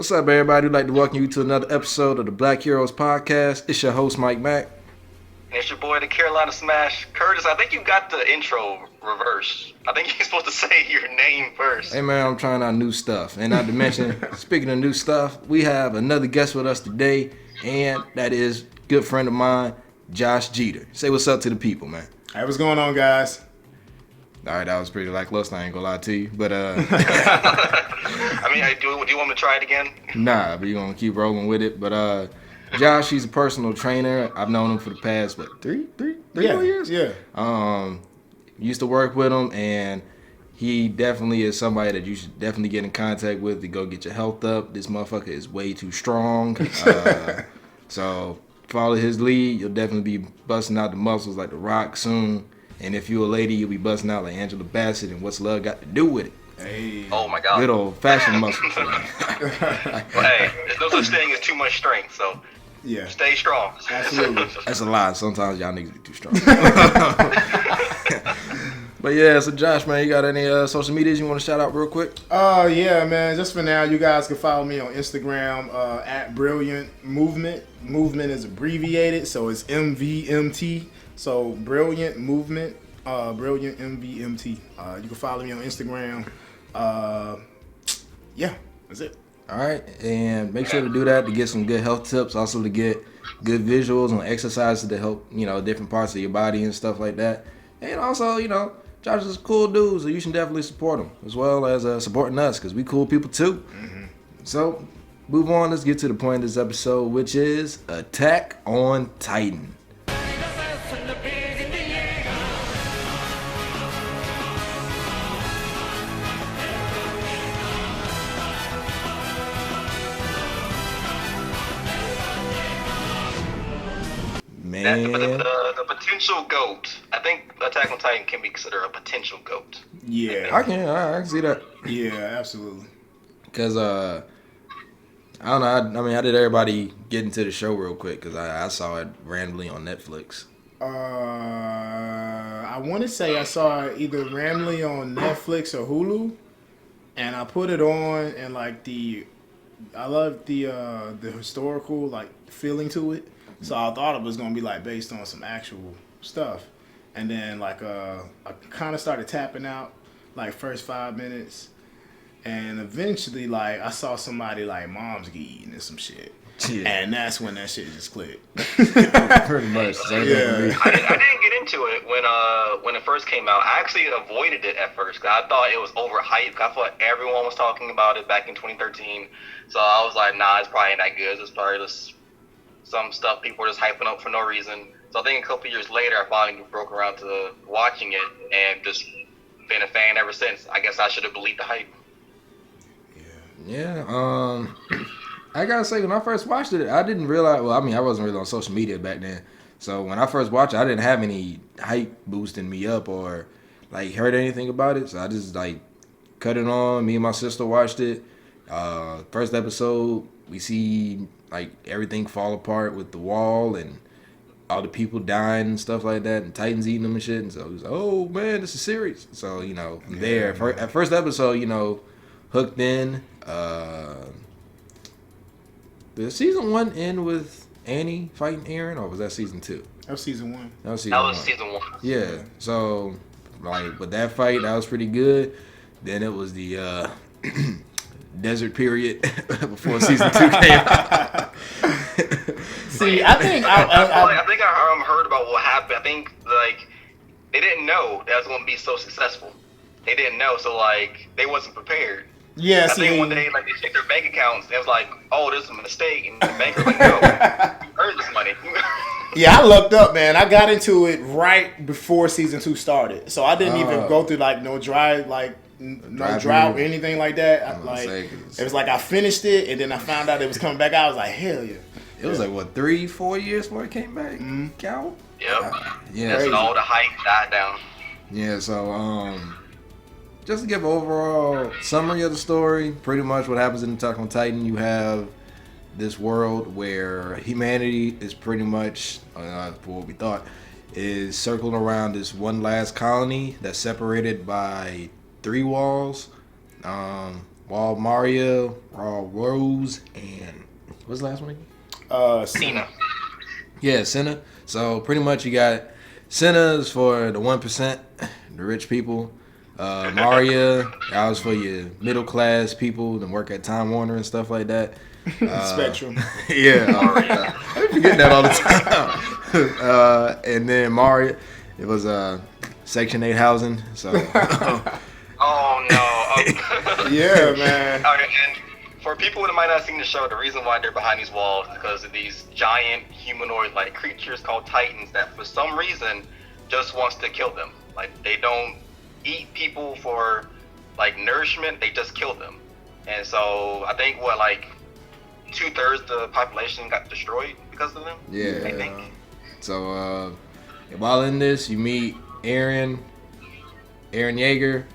What's up, everybody? We'd like to welcome you to another episode of the Black Heroes Podcast. It's your host, Mike Mack. And it's your boy, the Carolina Smash. Curtis, I think you got the intro reversed. I think you're supposed to say your name first. Hey, man, I'm trying out new stuff. And not to mention, speaking of new stuff, we have another guest with us today, and that is a good friend of mine, Josh Jeter. Say what's up to the people, man. Hey, what's going on, guys? All right, that was pretty lackluster. I ain't gonna lie to you, but I mean, do you want me to try it again? Nah, but you're gonna keep rolling with it. But Josh, he's a personal trainer. I've known him for the past three more years. Yeah. Used to work with him, and he definitely is somebody that you should definitely get in contact with to go get your health up. This motherfucker is way too strong. So follow his lead. You'll definitely be busting out the muscles like The Rock soon. And if you're a lady, you'll be busting out like Angela Bassett. And what's love got to do with it? Hey. Oh my God. Good old fashioned muscles. Hey, there's no such thing as too much strength, so Yeah. stay strong. Absolutely. That's a lie. Sometimes y'all niggas be too strong. But yeah, so Josh, man, you got any social medias you want to shout out real quick? Yeah, man. Just for now, you guys can follow me on Instagram at Brilliant Movement. Movement is abbreviated, so it's MVMT. So Brilliant Movement, Brilliant MVMT. You can follow me on Instagram. Yeah, that's it. All right, and make sure to do that to get some good health tips, also to get good visuals on exercises to help, different parts of your body and stuff like that. And also, Josh is a cool dude, so you should definitely support him, as well as supporting us, because we cool people too. Mm-hmm. So, move on, let's get to the point of this episode, which is Attack on Titan. Man. The potential GOAT. I think Attack on Titan can be considered a potential GOAT. Yeah. I can see that. Yeah, absolutely. Because, I don't know, I did everybody get into the show real quick, because I saw it randomly on Netflix. I want to say I saw it either randomly on Netflix or Hulu, and I put it on, and I love the historical feeling to it. So I thought it was gonna be based on some actual stuff, and then I kind of started tapping out first 5 minutes, and eventually I saw somebody mom's eating and some shit, yeah. And that's when that shit just clicked. Pretty much. Yeah. I didn't get into it when it first came out. I actually avoided it at first because I thought it was overhyped. I thought everyone was talking about it back in 2013, so I was like, nah, it's probably not good. It's probably just some stuff people are just hyping up for no reason. So I think a couple years later, I finally broke around to watching it and just been a fan ever since. I guess I should have believed the hype. Yeah. I gotta say, when I first watched it, I didn't realize. Well, I wasn't really on social media back then. So when I first watched it, I didn't have any hype boosting me up or heard anything about it. So I just cut it on. Me and my sister watched it. First episode, we see everything fall apart with the wall and all the people dying and stuff like that, and Titans eating them and shit. And so it was oh man, this is serious. So from there, at first episode, hooked in. Did season 1 end with Annie fighting Eren, or was that season 2? That was season 1. That was season 1. Yeah. So with that fight, that was pretty good. Then it was the desert period before season 2 came out. See, I think I heard about what happened. I think they didn't know that was going to be so successful. They didn't know, so they wasn't prepared. Yeah, I think one day they checked their bank accounts. It was oh, this is a mistake, and the banker was no, you earned this money. Yeah, I looked up, man. I got into it right before season 2 started, so I didn't even go through no drought or anything like that. It was I finished it, and then I found out it was coming back out. I was like, hell yeah. It was 3-4 years before it came back. Mm-hmm. Count. Yep. Yeah. So all the hype died down. Yeah. So just to give an overall summary of the story, pretty much what happens in Attack on Titan, you have this world where humanity is pretty much, for what we thought, is circling around this one last colony that's separated by 3 walls. One Wall Mario, Raw Rose, and what's the last one again? Cena. Yeah, Senna. So pretty much you got Senna's for the 1%, the rich people. Mario, that was for your middle class people that work at Time Warner and stuff like that. Spectrum. Yeah, I forget that all the time. And then Mario, it was Section 8 housing. So. Oh no. Yeah, man. All right, and for people that might not have seen the show, the reason why they're behind these walls is because of these giant humanoid-like creatures called Titans that, for some reason, just wants to kill them. Like they don't eat people for like nourishment; they just kill them. And so I think 2/3 of the population got destroyed because of them. Yeah. I think. So while in this, you meet Eren Yeager,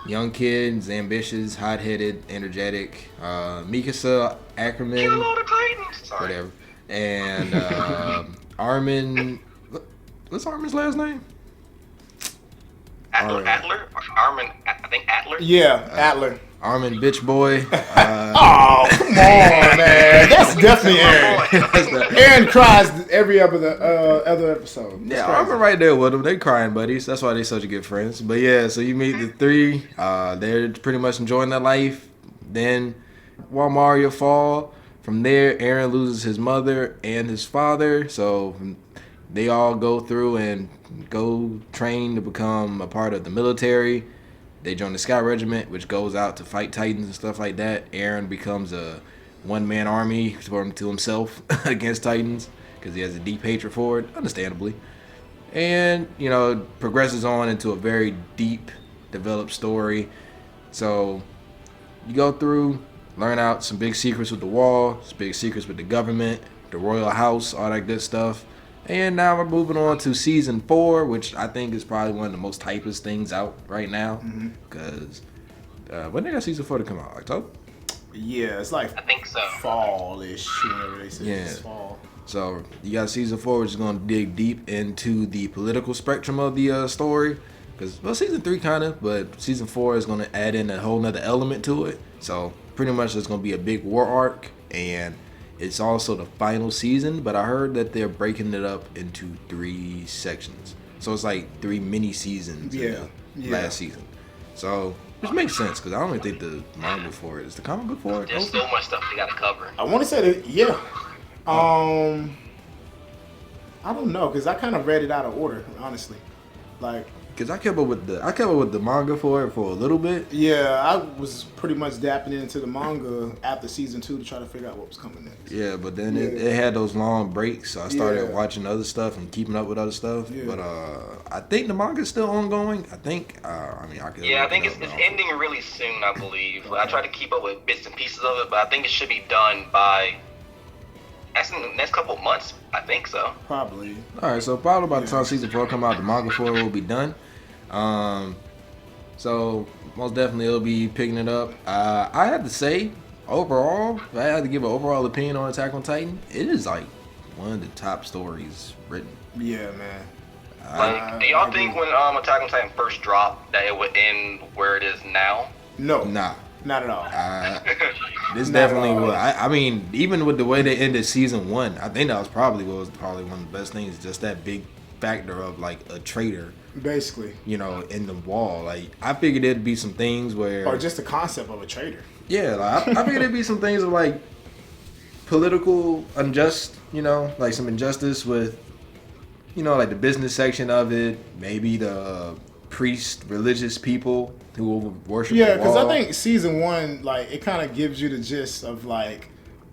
young kid, ambitious, hot-headed, energetic. Mikasa Ackerman, Kill all the Titans. Sorry. whatever, and Armin. What's Armin's last name? Adler. Armin. I think Adler. Yeah, Adler. Armin Bitch Boy. Oh, come on, man. That's definitely Aaron. Aaron cries every other episode. That's Yeah, crazy. I'm right there with them. They crying buddies. That's why they such good friends. But yeah, so you meet the three. They're pretty much enjoying their life. Then while Mario fall, from there, Aaron loses his mother and his father. So they all go through and go train to become a part of the military. They join the Scout Regiment, which goes out to fight Titans and stuff like that. Aaron becomes a one-man army to himself against Titans because he has a deep hatred for it, understandably. And, progresses on into a very deep, developed story. So you go through, learn out some big secrets with the wall, some big secrets with the government, the royal house, all that good stuff. And now we're moving on to season 4, which I think is probably one of the most hypest things out right now. Because when they got season 4 to come out? October? Yeah, it's like I think so. fall-ish, whenever they say it's Yeah. fall. So you got season 4, which is going to dig deep into the political spectrum of the story. Because, season 3 kind of, but season 4 is going to add in a whole nother element to it. So pretty much there's going to be a big war arc, and it's also the final season, but I heard that they're breaking it up into 3 sections. So it's like 3 mini seasons in the last season. So, which makes sense, because I don't even think the manga for it is the comic book for it. There's so much stuff they gotta cover. I want to say that, yeah. I don't know, because I kind of read it out of order, honestly. Like, Because I kept up with the manga for it for a little bit. yeah, I was pretty much dapping into the manga after season 2 to try to figure out what was coming next. Yeah, but then it had those long breaks, so I started Yeah. watching other stuff and keeping up with other stuff. Yeah. But I think the manga's still ongoing. I think. I could. Yeah, I look think it it's up now. ending really soon, I believe. I tried to keep up with bits and pieces of it, but I think it should be done by in the next couple of months. I think so. Probably. All right, so probably by the time season 4 come out, the manga for it will be done. So most definitely it'll be picking it up. I have to say, overall, if I had to give an overall opinion on Attack on Titan, it is like one of the top stories written. Yeah, man. Like, do y'all think when Attack on Titan first dropped that it would end where it is now? No. Nah. Not at all. This Not definitely at all. was. I mean, even with the way they ended season 1, I think that was probably one of the best things. Just that big factor of like a traitor, Basically. in the wall. Like I figured it'd be some things where, Or just the concept of a traitor. yeah, like I figured it'd be some things of like political unjust, like some injustice with, like the business section of it, maybe the priest, religious people who worship. Yeah, the because I wall. think season 1, like, it kind of gives you the gist of, like,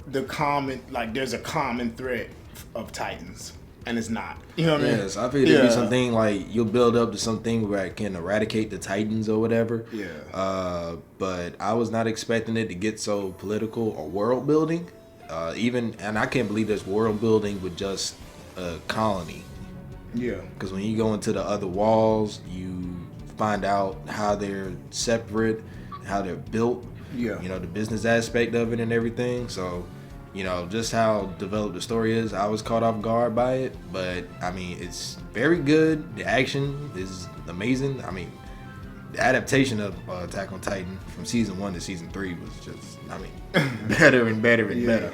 the common, like, there's a common thread of Titans. And it's not. You know what I mean? Yes, I figured it'd be something like you'll build up to something where it can eradicate the Titans or whatever. Yeah. But I was not expecting it to get so political or world building. And I can't believe there's world building with just a colony. Yeah. Because when you go into the other walls, you find out how they're separate, how they're built. Yeah. The business aspect of it and everything. So, just how developed the story is. I was caught off guard by it, but I mean, it's very good. The action is amazing. I mean, the adaptation of Attack on Titan from season 1 to season 3 was just, I mean, better and better and better.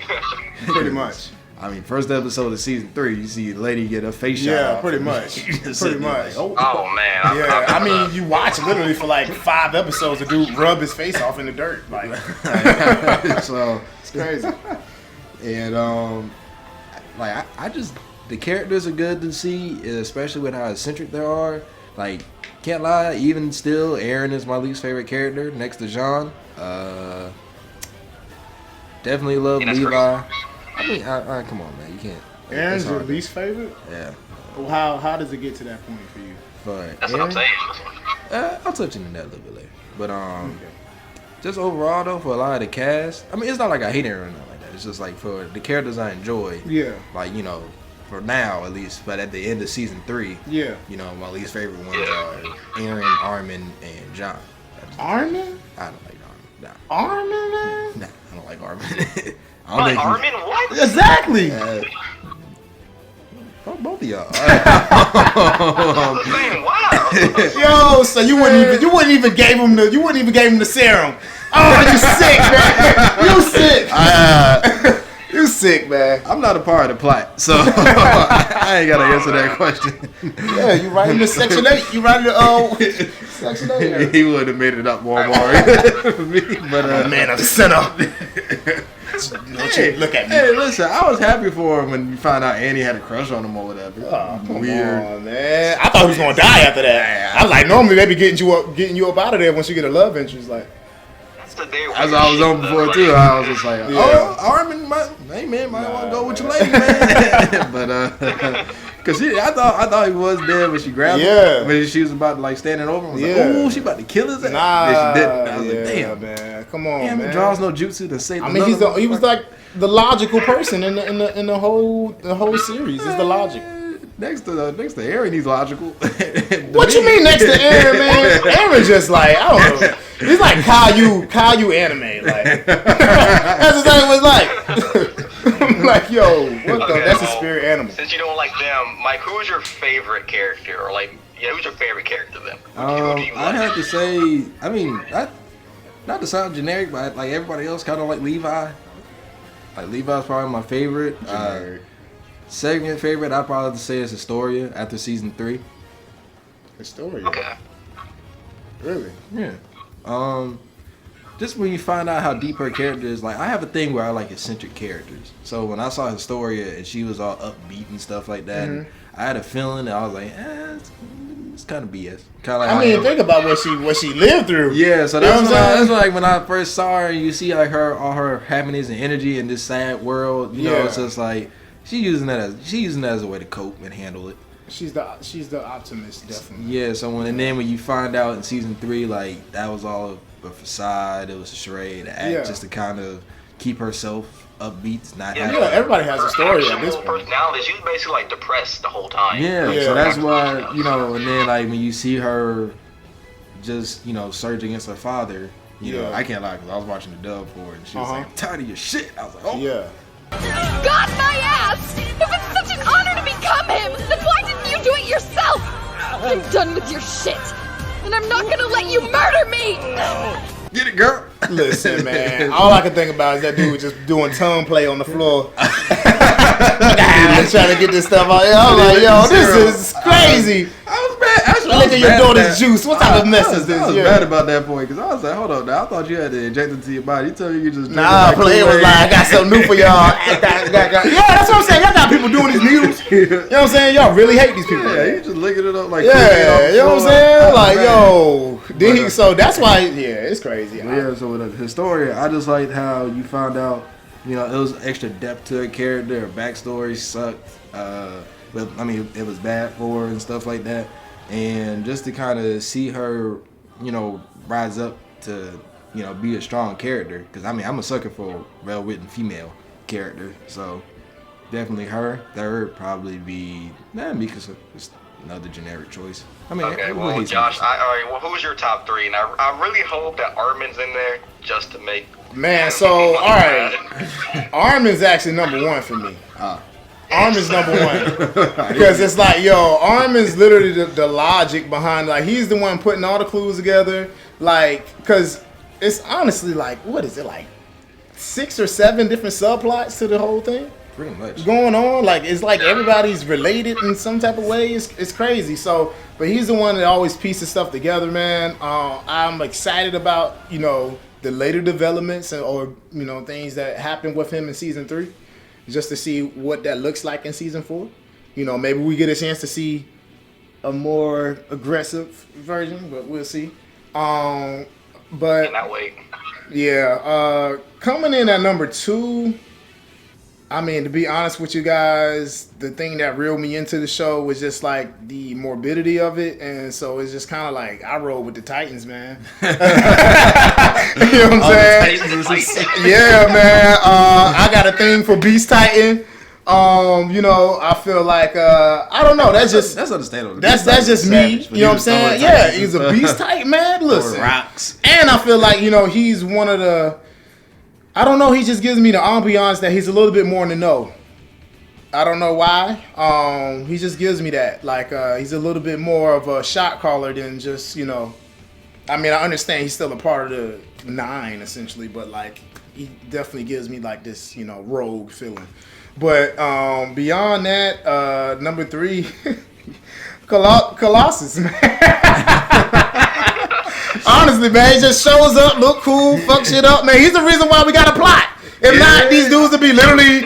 Pretty much. I mean, first episode of season 3, you see the lady get her face shot. Yeah, off. pretty much. Pretty much. Oh man. Yeah, I mean, you watch literally for like 5 episodes, the dude rub his face off in the dirt. Like, So it's crazy. and like I just the characters are good to see, especially with how eccentric they are. Like, can't lie, even still, Eren is my least favorite character next to Jean. Definitely love Levi. I mean, come on, man, you can't. Aaron's your least favorite? Yeah. Well, how does it get to that point for you? But That's what I'm saying. I'll touch into that a little bit later. But just overall though, for a lot of the cast, I mean, it's not like I hate Eren or nothing like that. It's just like for the characters I enjoy. Yeah. Like, you know, for now at least, but at the end of season 3, Yeah. you know, my least favorite ones are Eren, Armin, and John. Armin? I don't like Armin. Nah, Armin, man? nah, I don't like Armin. I don't Like think Armin, what? Exactly. Fuck both of y'all. I'm saying, wow. Yo, so you wouldn't even give him the serum. Oh, you sick, man. You sick. You sick, man. I'm not a part of the plot, so I ain't gotta answer that question. Yeah, you right in the section 8. You right in the section 8. He would have made it up more. But Man of the center. Look at me. Hey, listen, I was happy for him when you found out Annie had a crush on him or whatever. Oh, come Weird. on, man. I thought he was gonna die after that. I was like, normally they be getting you up out of there once you get a love interest. Like, That's the day. As I was on before too, I was just like, Yeah. oh, Armin, hey man, might want to go with your lady, man. But cause I thought he was dead when she grabbed Yeah. him. When she was about to like standing over him, I was Yeah. like, ooh, she about to kill his ass. nah, Then she didn't. I was like, yeah, damn, man. Come on, damn, man. it draws no jutsu to save. I mean, he was like the logical person in the whole series. Is the logic. Next to Eren, he's logical. What you mean next to Eren, man? Eren just like, I don't know. He's like Caillou anime. Like, that's exactly what it's like. I'm like, yo, what the? That's a spirit animal. Since you don't like them, Mike, who's your favorite character? Or like, yeah, who's your favorite character then? Who do you I'd like? have to say, I mean, not to sound generic, but like everybody else, kind of like Levi. Like Levi's probably my favorite. Second favorite, I'd probably have to say is Historia after season 3. Historia. Okay. Really? Yeah. Just when you find out how deep her character is, like I have a thing where I like eccentric characters. So when I saw Historia and she was all upbeat and stuff like that, I had a feeling that I was like, it's kind of BS. Kind of like I mean, think about what she lived through. yeah, so You know that's what I'm saying? that's like when I first saw her and you see like all her happiness and energy in this sad world, you know, Yeah. it's just like she's using that as a way to cope and handle it. She's the optimist, definitely. Yeah, so when you find out in season 3, like that was all a facade, it was a charade, an act Yeah. just to kind of keep herself upbeat, not Yeah, happy. Yeah, everybody has a story at this Actual point. personality. She was basically like depressed the whole time. Yeah, Yeah. so that's why, you know, and then like when you see her just, you know, surge against her father, you know, Yeah. I can't lie because I was watching the dub for it and she was Uh-huh. like, I'm tired of your shit. I was like, oh. Yeah. God, my ass! If it's such an honor to become him, then why didn't you do it yourself? I'm done with your shit, and I'm not gonna let you murder me! Get it, girl. Listen, man. All I can think about is that dude just doing tongue play on the floor. Trying to get this stuff out. I was like, yo, this is crazy. I was mad. Actually, I Look was at your mad daughter's that. juice. What type of mess is this? I was Yeah. mad about that point because I was like, hold on now. I thought you had to inject it to your body. You tell me you just drink Nah, it like play was Kool-Aid. like, I got something new for y'all. Yeah, that's what I'm saying. Y'all got people doing these needles. You know what I'm saying? Y'all really hate these people. Yeah, you just licking it up like Kool-Aid off Yeah, the you know what I'm floor. saying? I was Like, mad. yo. Then he, so that's why, yeah, it's crazy. But yeah, so with Historia, I just liked how you found out, you know, it was extra depth to her character. Her backstory sucked. But I mean, it was bad for her and stuff like that. And just to kind of see her, you know, rise up to, you know, be a strong character. Because I mean, I'm a sucker for a well-written female character. So definitely her. Third probably be Mikasa. Just another generic choice. I mean, Okay, everyone well, hates Josh, Mikasa. all right, well, who's your top 3? And I really hope that Armin's in there just to make. Man, so, all right. Armin's actually number 1 for me. Arm is number one. Because it's like, yo, Arm is literally the logic behind, like, he's the one putting all the clues together. Like, because it's honestly like, what is it, like 6 or 7 different subplots to the whole thing? Pretty much. Going on, like, it's like everybody's related in some type of way. It's crazy. So, but he's the one that always pieces stuff together, man. I'm excited about, you know, the later developments or, you know, things that happen with him in season 3, just to see what that looks like in season 4. You know, maybe we get a chance to see a more aggressive version, but we'll see. But Cannot wait. yeah, coming in at number 2. I mean, to be honest with you guys, the thing that reeled me into the show was just like the morbidity of it, and so it's just kind of like I roll with the Titans, man. You know what I'm saying? Yeah, man. I got a thing for Beast Titan. You know, I feel like I don't know. That's understandable. That's just me. You know what I'm saying? Yeah, he's a Beast Titan, man. Listen, rocks. and I feel like, you know, he's one of the. I don't know. He just gives me the ambiance that he's a little bit more in the know. I don't know why. He just gives me that. Like, he's a little bit more of a shot caller than just, you know. I mean, I understand he's still a part of the 9, essentially, but, like, he definitely gives me, like, this, you know, rogue feeling. But beyond that, number 3, Colossus, man. Honestly, man, he just shows up, look cool, fuck shit up, man. He's the reason why we got a plot. If not, these dudes would be literally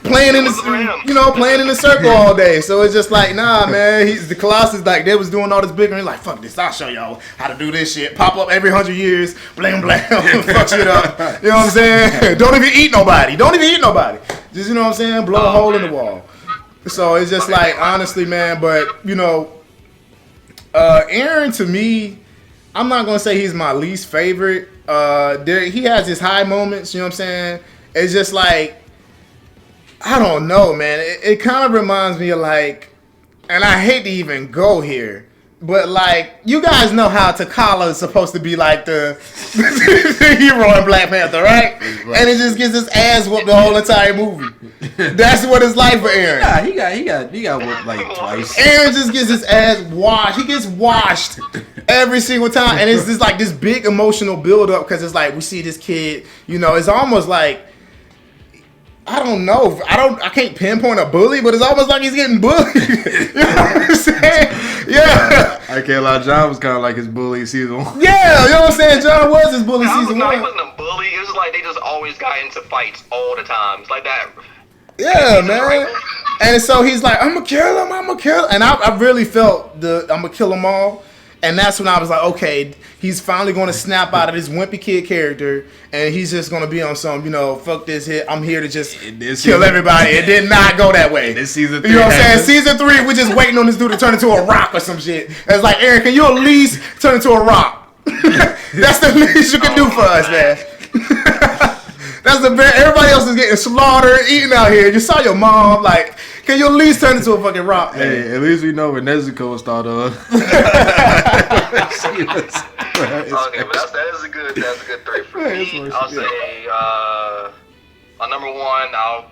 playing in the, you know, playing in the circle all day. So it's just like, nah, man. The Colossus, like, they was doing all this bigger, and like, fuck this, I'll show y'all how to do this shit. Pop up every 100 years, blam blam, fuck shit up. You know what I'm saying? Don't even eat nobody. Just, you know what I'm saying? Blow a hole in the wall. So it's just like, honestly, man. But you know, Eren, to me, I'm not gonna say he's my least favorite. He has his high moments, you know what I'm saying? It's just like, I don't know, man. It kind of reminds me of like, and I hate to even go here, but like, you guys know how T'Challa is supposed to be like the hero in Black Panther, right? And it just gets his ass whooped the whole entire movie. That's what it's like for Eren. Nah, he got whooped like twice. Eren just gets his ass washed. He gets washed every single time, and it's just like this big emotional build up because it's like we see this kid. You know, it's almost like, I don't know. I can't pinpoint a bully, but it's almost like he's getting bullied. You know what I'm saying? Yeah. I can't lie. John was kind of like his bully season 1. Yeah, you know what I'm saying? John was his bully season 1. He wasn't a bully. It was like they just always got into fights all the time. It's like that. Yeah, man. And so he's like, I'm gonna kill him. And I really felt I'm gonna kill them all. And that's when I was like, okay, he's finally going to snap out of this wimpy kid character, and he's just going to be on some, you know, fuck this hit. I'm here to just kill everybody. It did not go that way. This season 3. You know what I'm saying? Season 3, we're just waiting on this dude to turn into a rock or some shit. And it's like, Eren, can you at least turn into a rock? That's the least you can do for us, man. That's the best. Everybody else is getting slaughtered, eating out here. You saw your mom, like, can you at least turn into a fucking rock, man? Hey, at least we know where Nezuko started on. Okay, but that is a good 3 for me. I'll say on number 1, I'll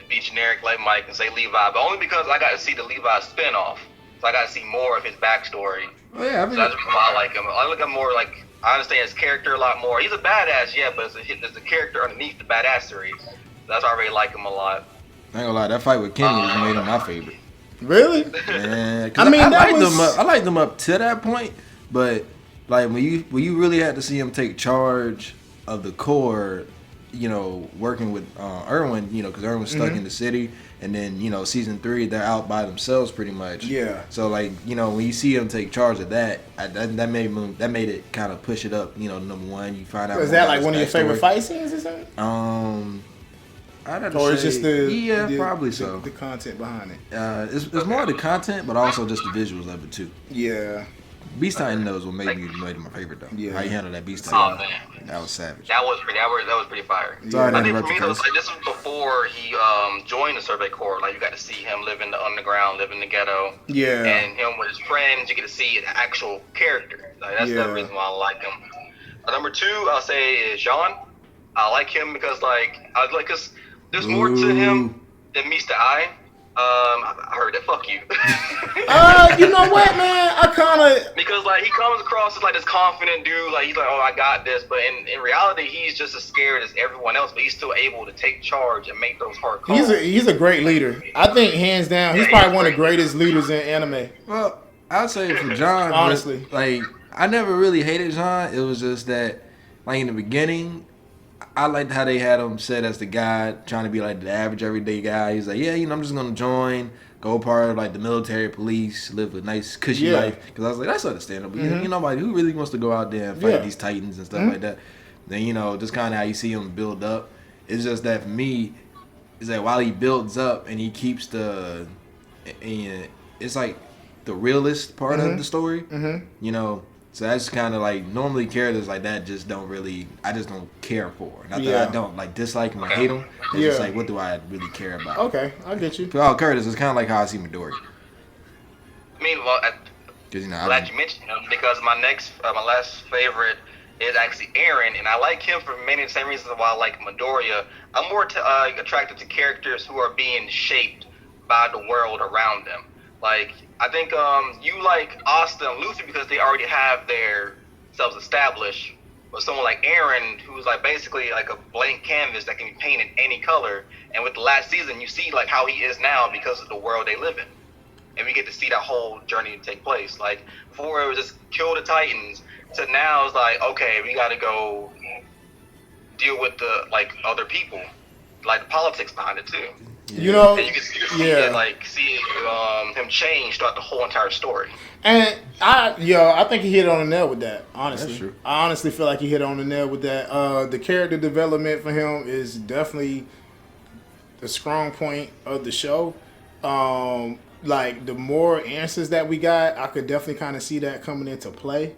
be generic like Mike and say Levi, but only because I got to see the Levi spinoff, so I got to see more of his backstory. Oh yeah, I mean, so that's why I like him. I look at more like, I understand his character a lot more. He's a badass, yeah, but there's a character underneath the badassery. That's why I really like him a lot. I ain't gonna lie, that fight with Kenny made him my favorite. Really? Yeah, I mean, I liked them up to that point, but like when you really had to see him take charge of the core, you know, working with Erwin, you know, because Erwin's stuck in the city, and then, you know, season 3 they're out by themselves pretty much. Yeah. So like, you know, when you see him take charge of that, that made it kind of push it up. You know, number 1, you find out. Was that like one of your favorite fight scenes or something? I'd have or to it's just probably so. The content behind it. It's more the content, but also just the visuals of it too. Yeah. Beast Titan knows what made him my favorite though. Yeah. How you handle that Beast Oh Titan? man, that was savage. That was pretty fire. Sorry, I think for me, though, like, this was before he joined the Survey Corps. Like, you got to see him live in the underground, live in the ghetto. Yeah. And him with his friends, you get to see the actual character. Like, that's the reason why I like him. Number 2, I'll say is Jean. I like him because cause there's more to him that meets the eye. I heard that. Fuck you. You know what, man? I kind of Because like he comes across as like this confident dude, like he's like, oh, I got this, but in reality, he's just as scared as everyone else, but he's still able to take charge and make those hard calls. he's a great leader. I think hands down, he's probably one of the greatest leaders in anime. Well, I'd say for John, Honestly. like I never really hated John. It was just that, like in the beginning, I liked how they had him set as the guy trying to be like the average everyday guy. He's like, yeah, I'm just gonna join, go part of like the military, police, live a nice cushy life. Because I was like, that's understandable. You nobody who really wants to go out there and fight these titans and stuff like that. Then just kind of how you see him build up. It's just that for me, is that while he builds up and he keeps and it's like the realist part of the story. So that's kind of like normally characters like that just don't really. I just don't care for. Not that I don't like dislike them or hate them. It's just like what do I really care about? Okay, I get you. For all characters, it's kind of like how I see Midori. I mean, well, Because glad you mentioned him because my last favorite is actually Aaron, and I like him for many of the same reasons why I like Midoriya. I'm more attracted to characters who are being shaped by the world around them. Like, I think you like Asta and Luffy because they already have their selves established. But someone like Aaron, who's like basically like a blank canvas that can be painted any color. And with the last season, you see like how he is now because of the world they live in. And we get to see that whole journey take place. Like, before it was just kill the Titans, to now it's like, okay, we got to go deal with the like other people, like the politics behind it too. You know, And you can see him change throughout the whole entire story. And I think he hit on the nail with that. Honestly, That's true. I honestly feel like he hit on the nail with that. The character development for him is definitely the strong point of the show. Like the more answers that we got, I could definitely kind of see that coming into play.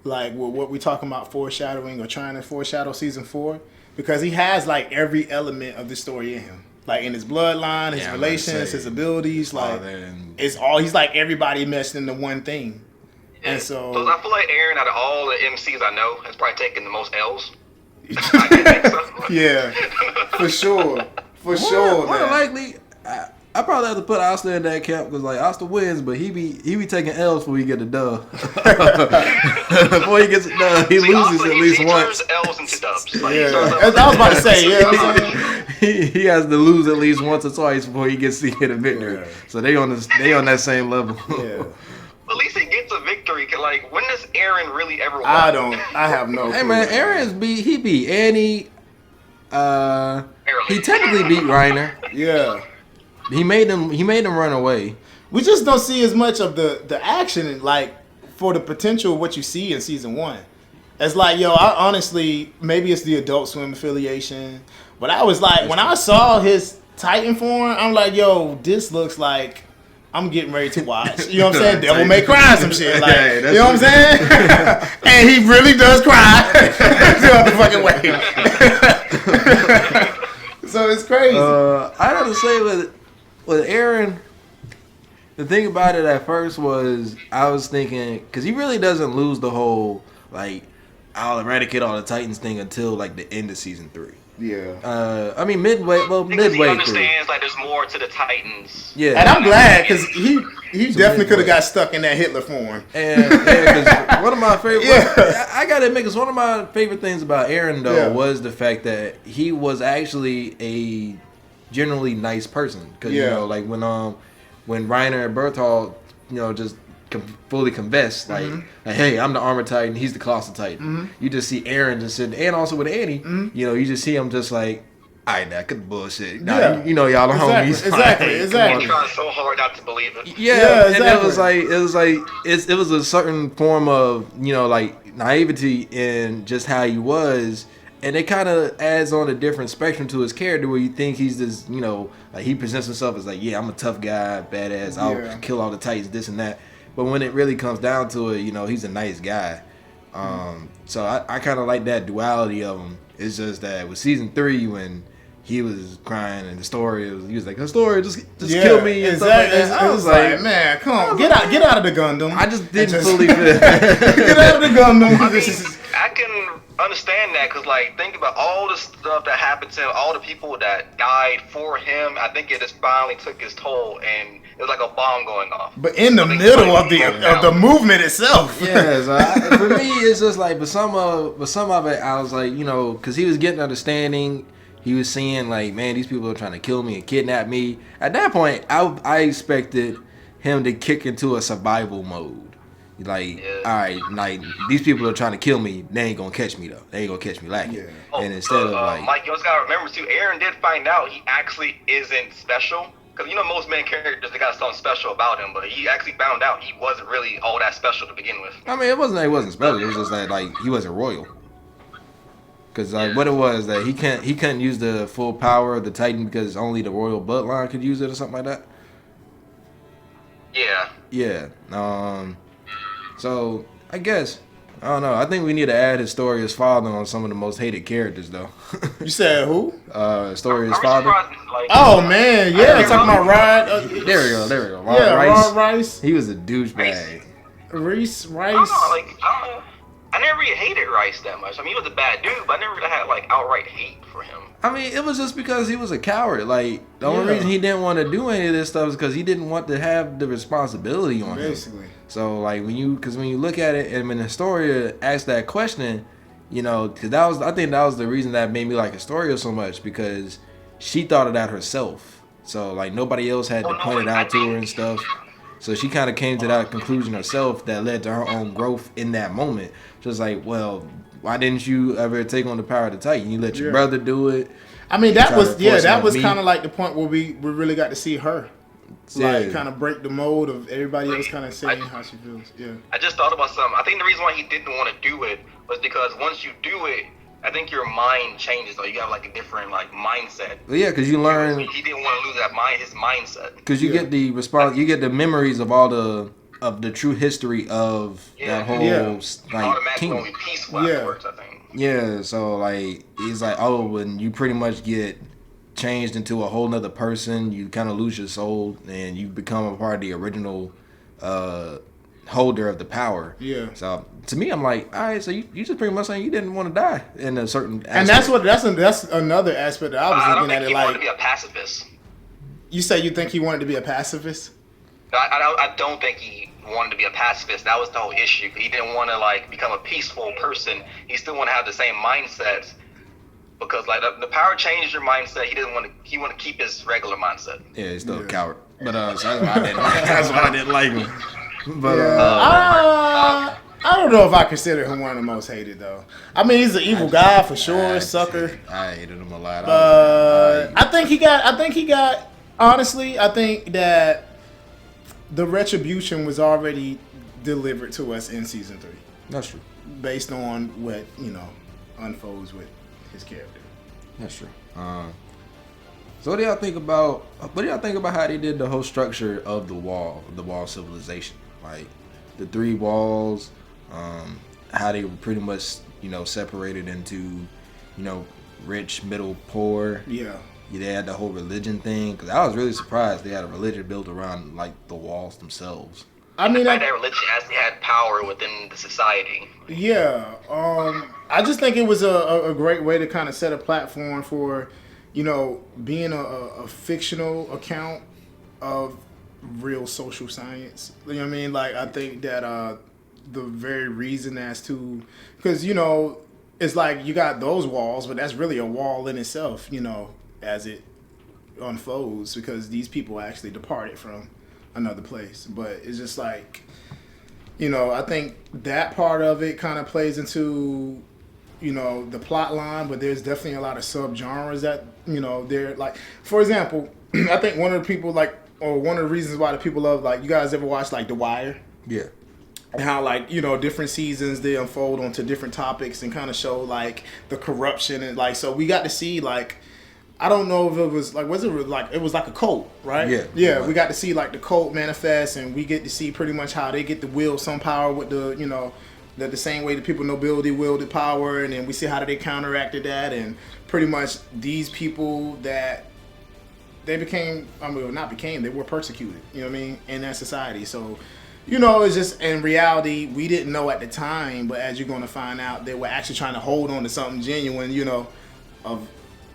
Like with what we talking about foreshadowing or trying to foreshadow season 4, because he has like every element of the story in him. Like in his bloodline, his relations, his abilities, like it's all. He's like everybody meshed into one thing, and so I feel like Aaron, out of all the MCs I know, has probably taken the most L's. I think so. Yeah, for sure, More man. likely, I probably have to put Asta in that camp because like Asta wins, but he be taking L's before he get the dub. Before he gets the dub, he loses also, at least he once. turns L's into dubs. Like, Yeah, he I was about to say, yeah. He has to lose at least once or twice before he gets to get a victory. Yeah. So they on that same level. Yeah. At least he gets a victory. Like, when does Aaron really ever win? I have no. Hey clue. man, Aaron's he beat Annie. He technically beat Reiner. Yeah. He made them run away. We just don't see as much of the action, like for the potential of what you see in season 1. It's like, I honestly, maybe it's the Adult Swim affiliation, but I was like, when I saw his Titan form, I'm like, this looks like I'm getting ready to watch. You know what I'm saying? Devil May Cry some shit. Like, Yeah, you know what I'm saying? And he really does cry throughout the fucking way. So it's crazy. I have to say with Aaron, the thing about it at first was I was thinking because he really doesn't lose the whole like I'll eradicate all the Titans thing until like the end of season 3. Yeah. I mean midway He through. understands like there's more to the Titans. Yeah, And I'm glad because he definitely could have got stuck in that Hitler form. And cause one of my favorite, Yeah. I gotta admit, because one of my favorite things about Aaron though Yeah. was the fact that he was actually a generally nice person. Because like when Reiner and Berthold, just fully confessed, like, hey, I'm the Armored Titan, he's the Colossal Titan. You just see Aaron just sitting, and also with Annie, you just see him just like, alright, that could bullshit. Nah, Yeah. y'all are homies. Exactly. He tries so hard not to believe it. Yeah, and exactly. it was a certain form of like naivety in just how he was, and it kind of adds on a different spectrum to his character where you think he's this like he presents himself as like, yeah, I'm a tough guy, badass, I'll kill all the Titans, this and that. But when it really comes down to it, he's a nice guy. So I kind of like that duality of him. It's just that with season 3 when he was crying and he was like, Historia, just kill me and stuff like that. I was like, man, come on, get out of the Gundam. I just didn't fully feel get out of the Gundam. I can understand that, because like think about all the stuff that happened to him, all the people that died for him. I think it just finally took its toll, and it was like a bomb going off. But in the middle of the movement itself. Yeah, so for me, it's just like, but some of it, I was like, you know, because he was getting understanding. He was seeing like, man, these people are trying to kill me and kidnap me. At that point, I expected him to kick into a survival mode. Like, all right, like these people are trying to kill me. They ain't gonna catch me though. They ain't gonna catch me lacking. Yeah. And instead of like, Mike, you also gotta remember too. Aaron did find out he actually isn't special. Because, you know, most main characters, they got something special about him, but he actually found out he wasn't really all that special to begin with. I mean, it wasn't that he wasn't special. It was just that, like, he wasn't royal. Because, like, what it was, that he couldn't use the full power of the Titan because only the royal bloodline could use it or something like that. Yeah. Yeah. So, I guess, I don't know. I think we need to add Historia's father on some of the most hated characters, though. You said who? Historia's father. Like, Oh man, yeah, talking about Rod. There we go. Yeah, Rod Rice. He was a douchebag. Reese I Rice. don't know, like, I never really hated Rice that much. I mean, he was a bad dude, but I never really had, like, outright hate for him. I mean, it was just because he was a coward. Like, the only Yeah. reason he didn't want to do any of this stuff is because he didn't want to have the responsibility on Basically. him. So, like, when you look at it, and when Historia asked that question, you know, cause I think that was the reason that made me like Historia so much, because she thought of that herself. So, like, nobody else had to point it out to her and stuff. So she kind of came to that conclusion herself that led to her own growth in that moment. Just like, well, why didn't you ever take on the power of the Titan? You let your brother do it. I mean, that Try was to force it on me. kind of like the point where we really got to see her, like Yeah. kind of break the mold of everybody else kind of saying how she feels. Yeah. I just thought about something. I think the reason why he didn't want to do it was because once you do it, I think your mind changes, or you have, like, a different, like, mindset. But yeah, because you learn, He didn't want to lose his mindset. because you get the response, you get the memories of all the true history of Yeah. that whole Yeah. like Automatically kingdom. gonna be peaceful Yeah. afterwards, I think. Yeah, so like it's like, oh, when you pretty much get changed into a whole nother person, you kind of lose your soul and you become a part of the original holder of the power. Yeah. So to me, I'm like, all right, so you just pretty much saying you didn't want to die in a certain aspect. And that's another aspect that I was I don't looking think at it he wanted like. to be a pacifist. You say you think he wanted to be a pacifist? I don't think he wanted to be a pacifist. That was the whole issue. He didn't want to, like, become a peaceful person. He still want to have the same mindsets, because, like, the power changed your mindset. He didn't want to. He wanted to keep his regular mindset. Yeah, he's still a Yeah. coward. But so that's why I didn't like him. But I don't know if I consider him one of the most hated though. I mean, he's an evil guy for sure, sucker. I hated him a lot. I think he got. Honestly, I think that the retribution was already delivered to us in season 3, That's true. based on what unfolds with his character. That's true. So what do y'all think about how they did the whole structure of the wall civilization? Like the 3 walls, how they were pretty much, separated into, rich, middle, poor. Yeah. Yeah, they had the whole religion thing, because I was really surprised they had a religion built around like the walls themselves. I mean, Like, that religion actually had power within the society. yeah. I just think it was a great way to kind of set a platform for, being a fictional account of real social science. You know what I mean? Like, I think that the very reason as to, because, it's like you got those walls, but that's really a wall in itself, as it unfolds, because these people actually departed from another place. But it's just like, I think that part of it kind of plays into, the plot line, but there's definitely a lot of subgenres that, they're like, for example, I think one of the people or one of the reasons why the people love, like, you guys ever watch like The Wire? Yeah. And how, like, different seasons they unfold onto different topics and kind of show like the corruption, and like, so we got to see, like, I don't know if it was like, it was like a cult, right? Yeah. Yeah, we got to see like the cult manifest, and we get to see pretty much how they get to wield some power with the same way the people nobility wielded power, and then we see how they counteracted that, and pretty much these people that they became, they were persecuted, in that society. So, You know, it's just in reality we didn't know at the time, but as you're going to find out, they were actually trying to hold on to something genuine. You know, of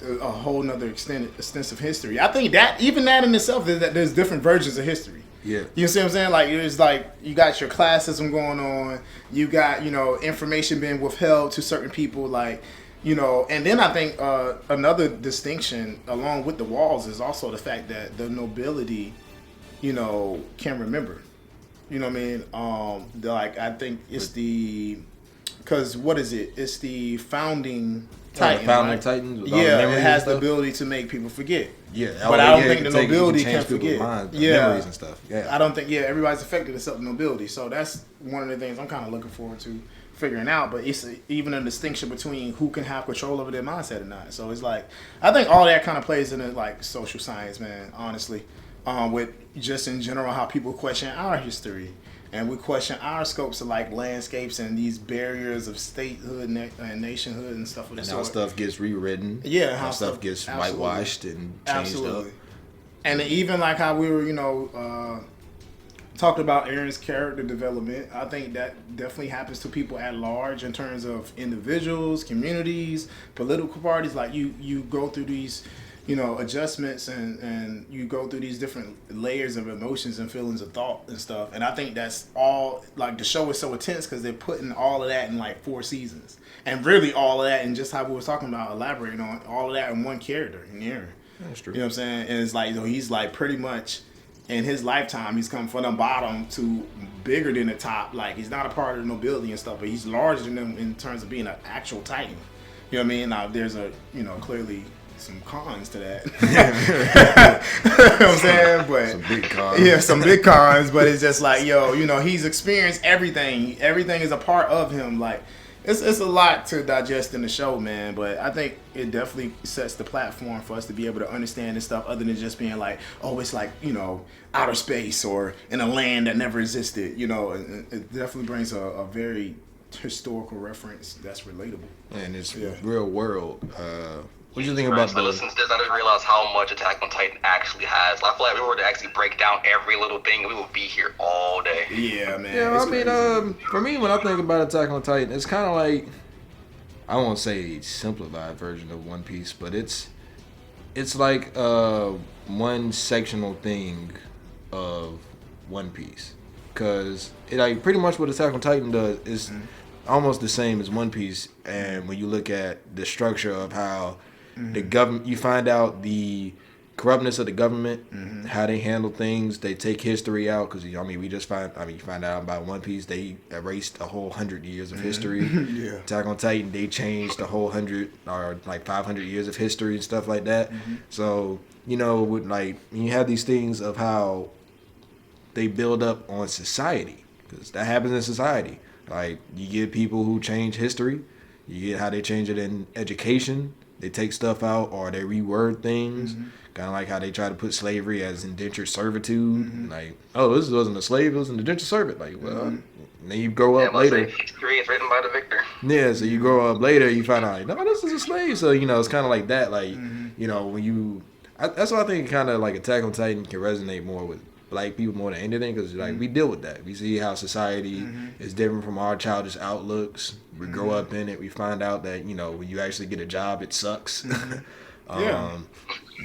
a whole nother extensive history. I think that even that in itself is that there's different versions of history. Yeah. You see what I'm saying? Like it's like you got your classism going on, you got, you know, information being withheld to certain people, like, you know, and then I think another distinction along with the walls is also the fact that the nobility, you know, can remember. You know what I mean? Like I think it's because what is it? It's the founding Titan, founding right? Titans. With all the Yeah, memories it and has the stuff. ability to make people forget. Yeah, But I don't think the you nobility change can people's forget. minds, Yeah. memories and stuff. Yeah, I don't think, everybody's affected except the nobility. So that's one of the things I'm kind of looking forward to figuring out. But it's even a distinction between who can have control over their mindset or not. So it's like, I think all that kind of plays into like social science, man, honestly. With just in general how people question our history. And we question our scopes of like landscapes and these barriers of statehood and nationhood and stuff of the and sort. how stuff gets rewritten. Yeah, how stuff gets absolutely. whitewashed and changed up. And even like how we were, you know, talked about Aaron's character development. I think that definitely happens to people at large in terms of individuals, communities, political parties. Like you go through these, you know, adjustments and you go through these different layers of emotions and feelings of thought and stuff. And I think that's all, like the show is so intense because they're putting all of that in like 4 seasons. And really all of that, and just how we were talking about, elaborating on all of that in one character, in Aaron. That's true. You know what I'm saying? And it's like, you know, he's like pretty much in his lifetime, he's come from the bottom to bigger than the top. Like he's not a part of the nobility and stuff, but he's larger than them in terms of being an actual Titan. You know what I mean? Now there's clearly some cons to that. You know what I'm saying? But Some big cons. yeah, some big cons, but it's just like, yo, you know, he's experienced everything. Everything is a part of him. Like it's a lot to digest in the show, man, but I think it definitely sets the platform for us to be able to understand this stuff other than just being like, oh, it's like, you know, outer space or in a land that never existed. You know, it definitely brings a very historical reference that's relatable. And it's Yeah. real world. What do you think Right, about so listen to this, I just realized how much Attack on Titan actually has. I feel like if we were to actually break down every little thing, we would be here all day. Yeah, man. Yeah, it's I mean, crazy. for me, when I think about Attack on Titan, it's kind of like, I won't say a simplified version of One Piece, but it's like one sectional thing of One Piece, because it like pretty much what Attack on Titan does is almost the same as One Piece. And when you look at the structure of how the government, you find out the corruptness of the government, how they handle things. They take history out because you find out about One Piece. They erased a whole 100 years of history. Yeah. Attack on Titan, they changed the whole 100 or like 500 years of history and stuff like that. So you know, with like when you have these things of how they build up on society, because that happens in society. Like you get people who change history. You get how they change it in education. They take stuff out or they reword things. Kind of like how they try to put slavery as indentured servitude. Like, oh, this wasn't a slave, it was an indentured servant. Like, well, and then you grow up later. History is written by the victor. Yeah, so you grow up later, you find out, like, no, this is a slave. So, you know, it's kind of like that. Like, you know, when you... that's why I think kind of like Attack on Titan can resonate more with black people more than anything, because like we deal with that. We see how society is different from our childish outlooks. We grow up in it. We find out that, you know, when you actually get a job, it sucks. Yeah.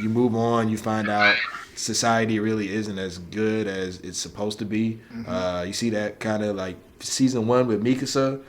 You move on, you find out society really isn't as good as it's supposed to be. You see that kind of like season 1 with Mikasa,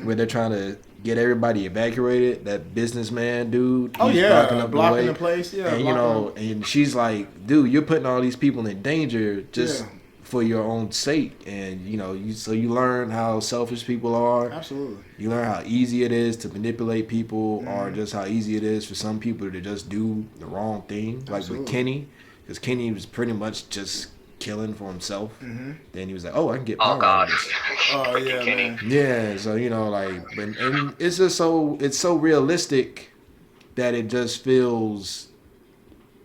where they're trying to get everybody evacuated. That businessman dude, Oh, he's yeah, blocking way. the place. Yeah, And you know, and she's like, dude, you're putting all these people in danger just Yeah. for your own sake. And you know, you learn how selfish people are. Absolutely. You learn how easy it is to manipulate people, or just how easy it is for some people to just do the wrong thing. Like Absolutely. with Kenny, because Kenny was pretty much just killing for himself. Then he was like, oh, I can get Oh power out of gosh. this. Oh, Freaking yeah, Kenny. man. Yeah, so you know, like, and it's just so realistic that it just feels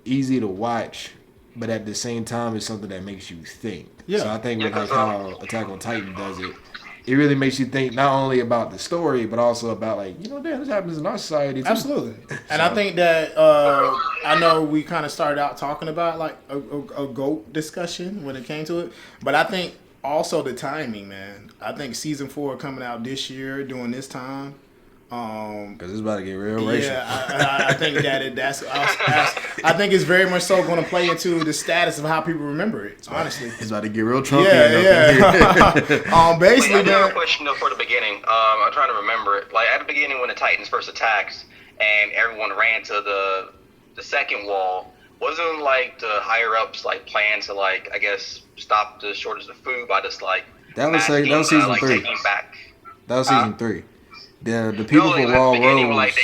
easy to watch, but at the same time, it's something that makes you think. Yeah. So I think Yeah, with like 'cause, how Attack on Titan does it, it really makes you think not only about the story, but also about like, you know, damn, this happens in our society too. Absolutely. And I think that I know we kind of started out talking about like a GOAT discussion when it came to it, but I think also the timing, man. I think season 4 coming out this year during this time. Because it's about to get real racial. Yeah, I think I think it's very much so going to play into the status of how people remember it. Honestly, It's about to get real Trumpian. Yeah. Basically, I do have man. a question though for the beginning. I'm trying to remember it. Like at the beginning when the Titans first attacked and everyone ran to the second wall, wasn't like the higher ups like plan to like I guess stop the shortage of food by just like That was masking, season like, 3. taking back. That was season 3. The people from Wall Rose. Like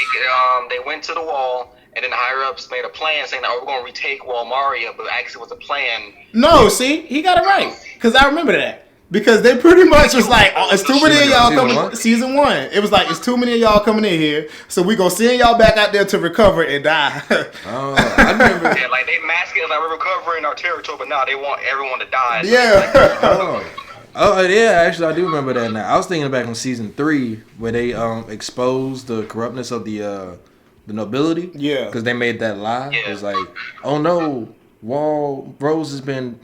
they went to the wall, and then the higher ups made a plan saying that we're going to retake Wall Maria, but actually was a plan. No, see, he got it right because I remember that because they pretty much was like, oh, it's too many of y'all coming. Season 1, it was like it's too many of y'all coming in here, so we gonna send y'all back out there to recover and die. Oh, I remember. Yeah, like they mask it like we're recovering our territory, but now they want everyone to die. So Yeah. Oh yeah, actually I do remember that now. I was thinking back on season 3 where they exposed the corruptness of the nobility. Yeah. Because they made that lie. Yeah. It was like, oh no, Wall Rose has been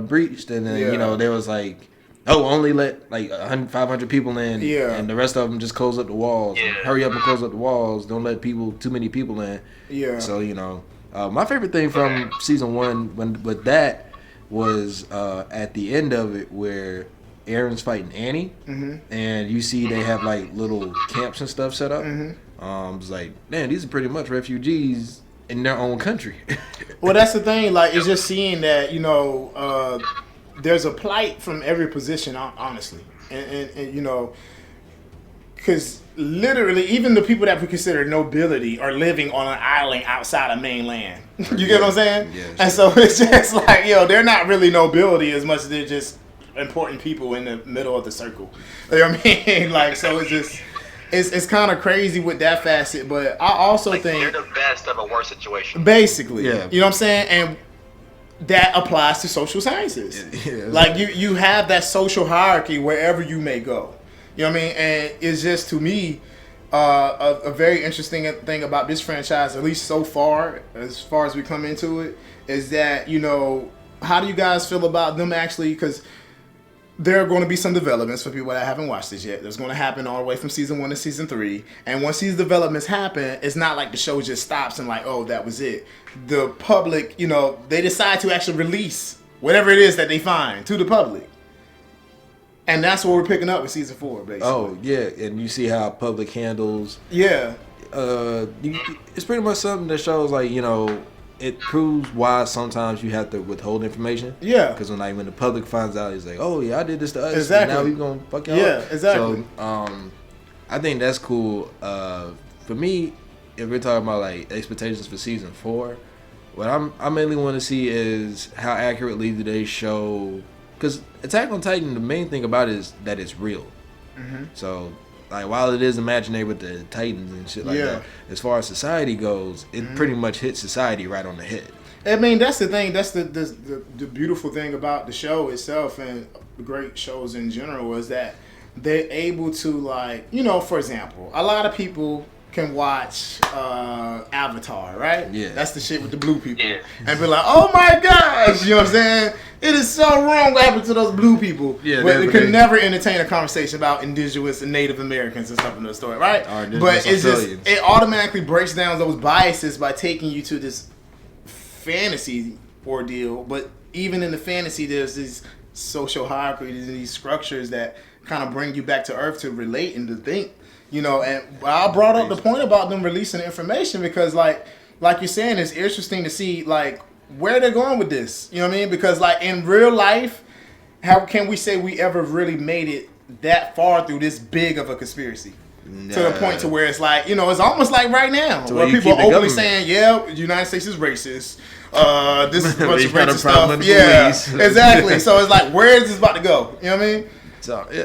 breached, and then Yeah. there was like, oh, only let like 500 people in, Yeah. and the rest of them just close up the walls. Yeah. Hurry up and close up the walls. Don't let too many people in. Yeah. So my favorite thing from season 1 with that was at the end of it where Aaron's fighting Annie, and you see they have like little camps and stuff set up. It's like, man, these are pretty much refugees in their own country. Well, that's the thing. Like, it's just seeing that there's a plight from every position, honestly, and because literally, even the people that we consider nobility are living on an island outside of mainland. You get what I'm saying? Yes. And so it's just like, they're not really nobility as much as they're just important people in the middle of the circle. You know what I mean? Like, so it's just, it's kind of crazy with that facet. But I also think they're the best of a worse situation. basically, Yeah. you know what I'm saying? And that applies to social sciences. Yeah, Like you have that social hierarchy wherever you may go. You know what I mean? And it's just, to me, a very interesting thing about this franchise, at least so far as we come into it, is that, how do you guys feel about them actually? Because there are going to be some developments for people that haven't watched this yet. There's going to happen all the way from season 1 to season 3. And once these developments happen, it's not like the show just stops and like, oh, that was it. The public, they decide to actually release whatever it is that they find to the public. And that's what we're picking up with season 4, basically. Oh yeah, and you see how public handles. Yeah. It's pretty much something that shows like it proves why sometimes you have to withhold information. Yeah. Because when the public finds out, it's like, oh yeah, I did this to us. Exactly. And now we gonna fuck y'all Yeah, up. exactly. So I think that's cool. For me, if we're talking about like expectations for season 4, what I mainly want to see is how accurately do they show. Because Attack on Titan, the main thing about it is that it's real. So, like, while it is imaginary with the Titans and shit like that, as far as society goes, it pretty much hits society right on the head. I mean, that's the thing. That's the beautiful thing about the show itself and great shows in general is that they're able to, like, for example, a lot of people can watch Avatar, right? Yeah. That's the shit with the blue people. Yeah. And be like, oh my gosh, you know what I'm saying? It is so wrong what happened to those blue people. Yeah, but they- they can never entertain a conversation about indigenous and Native Americans and stuff in the story, right? Or indigenous But it's just, Australians. it automatically breaks down those biases by taking you to this fantasy ordeal. But even in the fantasy, there's these social hierarchies and these structures that kind of bring you back to earth to relate and to think. And I brought up the point about them releasing the information because, like you're saying, it's interesting to see, like, where they're going with this. You know what I mean? Because, like, in real life, how can we say we ever really made it that far through this big of a conspiracy? To the point to where it's like, it's almost like right now, To where where you people keep the openly government. saying, yeah, the United States is racist. This is a bunch We of got a racist problem stuff. with the Yeah, police. exactly. So it's like, where is this about to go? You know what I mean? So, Yeah.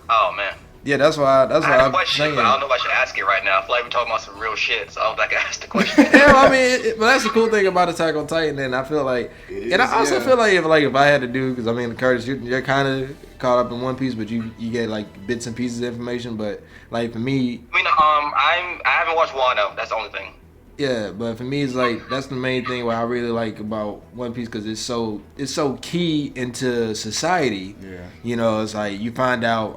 Oh man. yeah, that's why I had a I'm question, saying. but I don't know if I should ask it right now. I feel like we're talking about some real shit, so I don't think I asked the question. Yeah, I mean, but that's the cool thing about Attack on Titan, and I feel like, and I also feel like if I had to do, because I mean, Curtis, you're kind of caught up in One Piece, but you get like bits and pieces of information. But like for me, I mean, I haven't watched Wano. That's the only thing. Yeah, but for me, it's like that's the main thing what I really like about One Piece because it's so key into society. Yeah. You know, it's like you find out,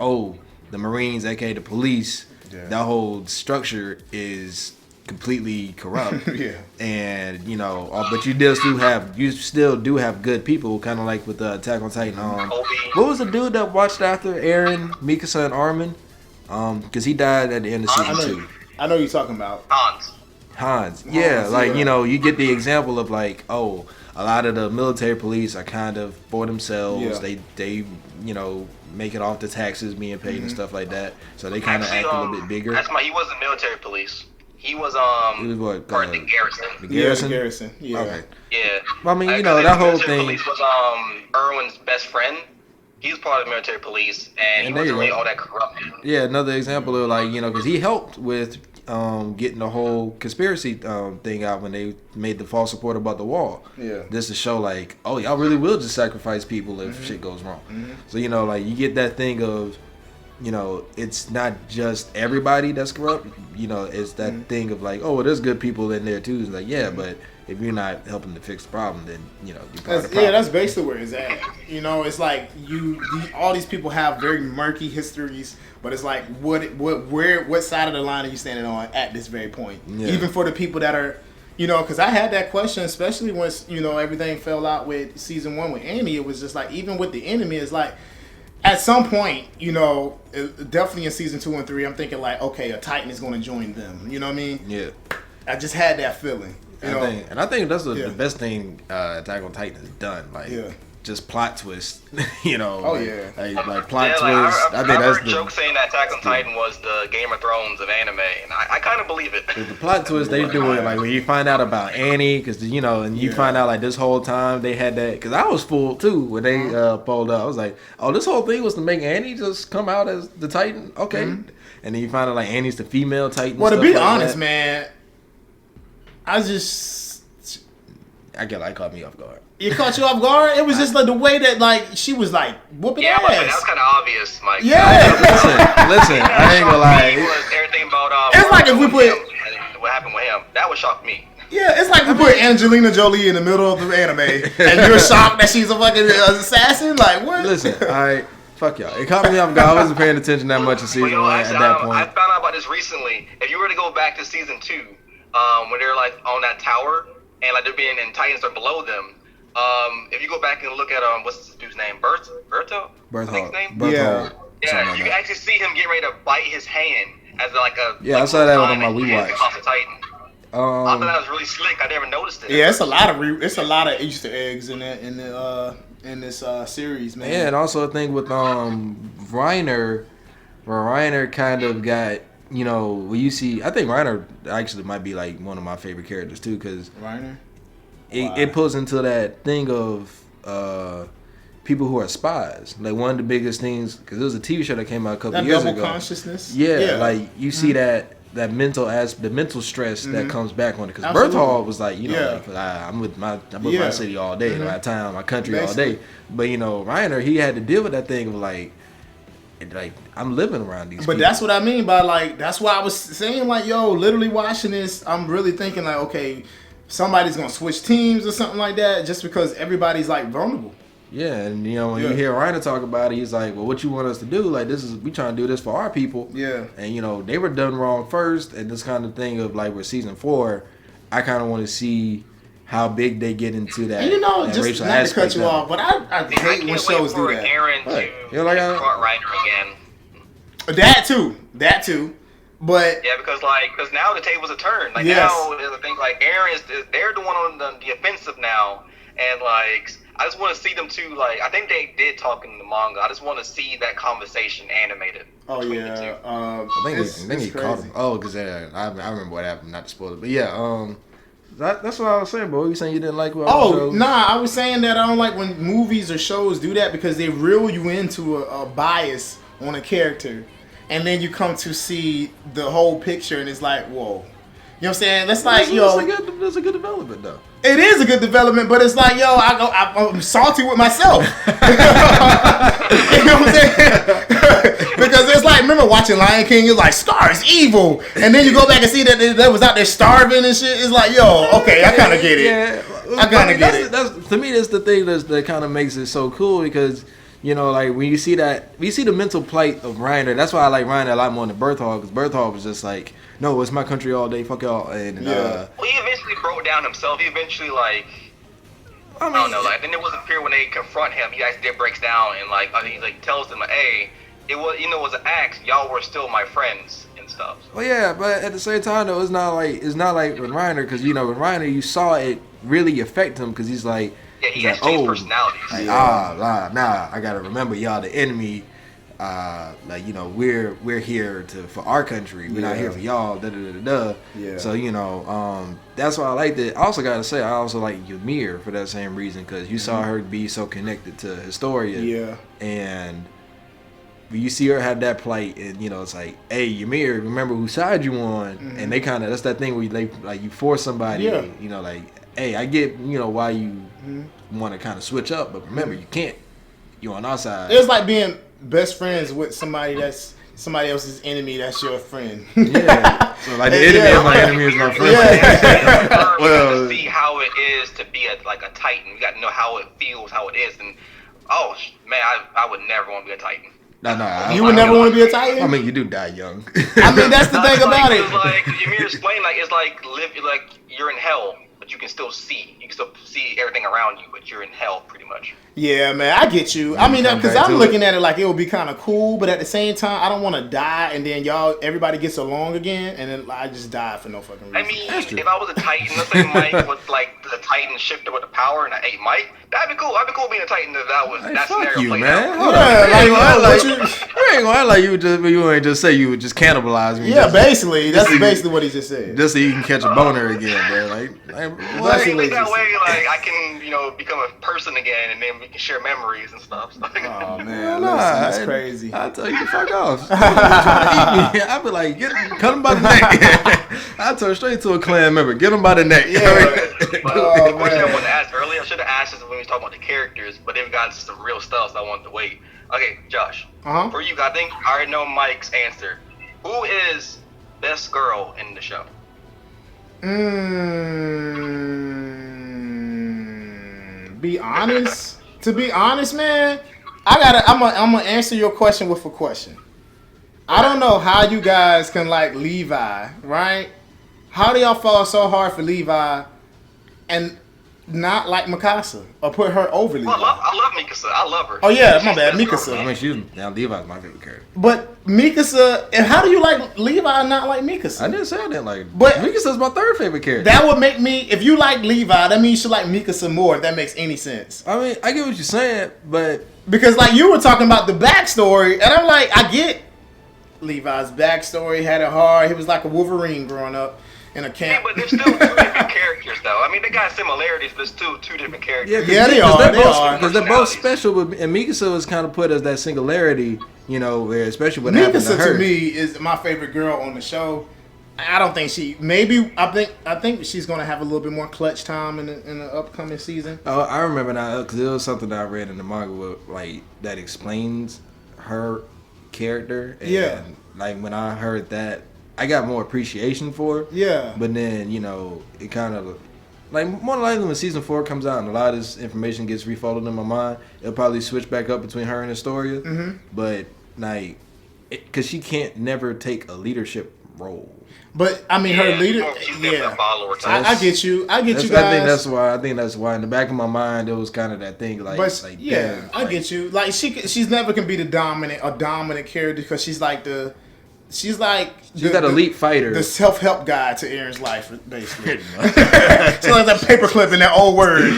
the Marines, aka the police, that whole structure is completely corrupt. Yeah. And but you still do have good people, kind of like with Attack on Titan. What was the dude that watched after Eren, Mikasa, and Armin? Because he died at the end of season 2. I know you're talking about Hans. Yeah, like yeah. you get the example of like, a lot of the military police are kind of for themselves. Yeah. They make it off the taxes being paid and stuff like that. So they kind of act a little bit bigger. He wasn't military police. He was He was what, part of the garrison. The Yeah, garrison. Garrison. Yeah. Okay. Yeah. Well, I mean, Because that the whole military thing. Police was Erwin's best friend. He was part of the military police, and he And there wasn't you really go. all that corrupt. Yeah, another example of like because he helped with getting the whole conspiracy thing out when they made the false report about the wall. Yeah. Just to show like, y'all really will just sacrifice people if shit goes wrong. So like you get that thing of, it's not just everybody that's corrupt. It's that thing of like, there's good people in there too. It's like, but if you're not helping to fix the problem, then you're part of the problem. Yeah, that's basically where it's at. It's like all these people have very murky histories, but it's like what side of the line are you standing on at this very point? Yeah. Even for the people that are, because I had that question, especially once everything fell out with season 1 with Annie. It was just like even with the enemy, it's like at some point, definitely in season 2 and 3, I'm thinking like, okay, a Titan is going to join them. You know what I mean? Yeah. I just had that feeling. I think that's the Yeah. best thing Attack on Titan has done. Like, Yeah. just plot twist. Oh, yeah. Like plot twist. I I think heard that's jokes saying that Attack on Titan was the Game of Thrones of anime, and I kind of believe it. the plot twist they do it like when you find out about Annie, because and you find out like this whole time they had that. Because I was fooled too when they pulled up. I was like, this whole thing was to make Annie just come out as the Titan. Okay, and then you find out like Annie's the female Titan. Well, to stuff be like honest, that. man, I just I caught me off guard. it caught you off guard. It was just like the way that like she was like whooping Yeah, but that was ass. kind of obvious, Mike. Yeah. Listen, I ain't gonna lie. Was everything about It's like if we put- what happened with him. That would shock me. Yeah, it's like we put Angelina Jolie in the middle of the anime, and you're shocked that she's a fucking assassin. Like what? Listen, fuck y'all. It caught me off guard. I wasn't paying attention that much in season 1 at that I point. found out about this recently. If you were to go back to season 2, when they're like on that tower and like they're being in Titans are below them. If you go back and look at what's this dude's name? Berto? I think his name? Yeah. Yeah, you can actually see him getting ready to bite his hand as like a Yeah, I saw that on line my and he hands rewatch. across the Titan. I thought that was really slick. I never noticed it. Yeah, it's a lot of Easter eggs in this series, man. Yeah, and also a thing with Reiner, where Reiner kind of got when you see, I think Reiner actually might be like one of my favorite characters too, because Reiner. it pulls into that thing of people who are spies. Like one of the biggest things, because there was a TV show that came out a couple That years double ago. consciousness. Yeah, like you see that the mental stress that comes back on it. Because Absolutely. Berthold was like, Yeah. like, I'm with my Yeah. city all day, my town, my country all Basically. day. But Reiner, he had to deal with that thing of like I'm living around these. But people. that's what I mean by like, that's why I was saying like, yo, literally watching this, I'm really thinking like, okay, somebody's gonna switch teams or something like that, just because everybody's like vulnerable. Yeah, and when you hear Reiner talk about it, he's like, well, what you want us to do? Like, we trying to do this for our people. Yeah. And they were done wrong first, and this kind of thing of like with season 4, I kind of want to see how big they get into that. And that just racial not to aspect cut you now. off, but I hate can't when wait shows for do that. Aaron Right. to You're like, front Reiner again. That too. But Yeah, because now the tables are turned. Like Yes. now, I think like Aaron they're the one on the offensive now, and like I just want to see them too. Like I think they did talk in the manga. I just want to see that conversation animated. oh between the yeah, two. I think he caught him. Oh, because I remember what happened. Not to spoil it, but yeah, that's what I was saying, bro. You saying you didn't like what? Oh, nah, I was saying that I don't like when movies or shows do that because they reel you into a bias on a character, and then you come to see the whole picture, and it's like, whoa. You know what I'm saying? That's like, That's a good development, though. it is a good development, but it's like, yo, I'm salty with myself. You know what I'm saying? Because it's like remember watching Lion King. You're like, Scar is evil, and then you go back and see that was out there starving and shit. It's like, yo, okay, I kind of get it. Yeah, I kind of get it. That's to me. That's the thing that kind of makes it so cool because you know, like when you see the mental plight of Reiner. That's why I like Reiner a lot more than Berthold because Berthold was just like, no, it's my country all day, fuck y'all. And well, he eventually broke down himself. He eventually like. I don't know, like then there was a period when they confront him. He actually breaks down and like he like tells them, "Hey, it was it was an act. Y'all were still my friends and stuff." Well, yeah, but at the same time though, it's not like with Reiner because you know with Reiner you saw it really affect him because he's like, he has changed personalities. Like, nah, I gotta remember y'all the enemy. Like you know we're here for our country. We're not here for y'all. Da da da da. Yeah. So you know that's why I liked it. I also gotta say I also like Ymir for that same reason because you saw her be so connected to Historia. Yeah. And when you see her have that plight, and you know it's like, hey Ymir, remember whose side you on? And they kind of that's that thing where you force somebody. Yeah. You know like, hey, I get you know why you want to kind of switch up, but remember you can't. You're on our side. It's like being best friends with somebody that's somebody else's enemy. That's your friend. Yeah. So like the enemy of my enemy is my friend. Yeah. Well, to see how it is to be a Titan. You got to know how it feels, how it is, and man, I would never want to be a Titan. No. You would never want to be a Titan? I mean, you do die young. I mean, that's the thing about it. Like Ymir explained, like it's like you're in hell, but you can still see. You can still see everything around you, but you're in hell pretty much. Yeah, man, I get you. I mean, because I'm looking at it like it would be kind of cool, but at the same time, I don't want to die and then everybody gets along again, and then I just die for no fucking reason. I mean, if I was a Titan, let's say Mike was like the Titan shifted with the power, and I ate Mike, that'd be cool. I'd be cool being a Titan if that was that fuck scenario you, played man. out. Hold you ain't gonna act like you would just say you would just cannibalize me. Yeah, basically, that's basically what he just said. Just so you can catch a boner again, bro. Like what? Think that way, like I can, become a person again, and then we can share memories and stuff. Oh man, nah, that's crazy. I tell you, fuck off. I'd be like, cut him by the neck. I turn straight to a clan member. Get him by the neck. Yeah. But the question I wanted to ask earlier, I should have asked this when we was talking about the characters, but then we got some real stuff, so I wanted to wait. Okay, Josh. For you, I think I already know Mike's answer. Who is best girl in the show? Be honest. To be honest, man, I'm gonna answer your question with a question. I don't know how you guys can like Levi, right? How do y'all fall so hard for Levi and not like Mikasa or put her over Levi? Well, I love Mikasa. I love her. Oh yeah, my bad, Mikasa. I mean, Levi's my favorite character. But Mikasa, and how do you like Levi and not like Mikasa? I didn't say I didn't like her. But Mikasa's my third favorite character. That would make me, if you like Levi, that means you should like Mikasa more, if that makes any sense. I mean, I get what you're saying, but... Because like you were talking about the backstory, and I'm like, I get Levi's backstory, had it hard. He was like a Wolverine growing up in a camp. Yeah, but there's still two different characters, though. I mean, they got similarities, but there's two different characters. Yeah, they are. Because they're both special, and Mikasa was kind of put as that singularity, where especially what happened to her. Mikasa to me is my favorite girl on the show. I don't think I think she's gonna have a little bit more clutch time in the upcoming season. Oh, I remember now because it was something that I read in the manga that explains her character. And, like when I heard that, I got more appreciation for it. Yeah. But then it kind of like more than likely when season 4 comes out and a lot of this information gets refolded in my mind, it'll probably switch back up between her and Historia. Mm-hmm. But like, because she can't never take a leadership role. But I mean, her leader. Yeah, I get you. I get you guys. I think that's why in the back of my mind it was kind of that thing. Like, I get you. Like she's never can be the dominant character because she's like that elite fighter, the self-help guide to Aaron's life, basically. She's like that paperclip in that old word.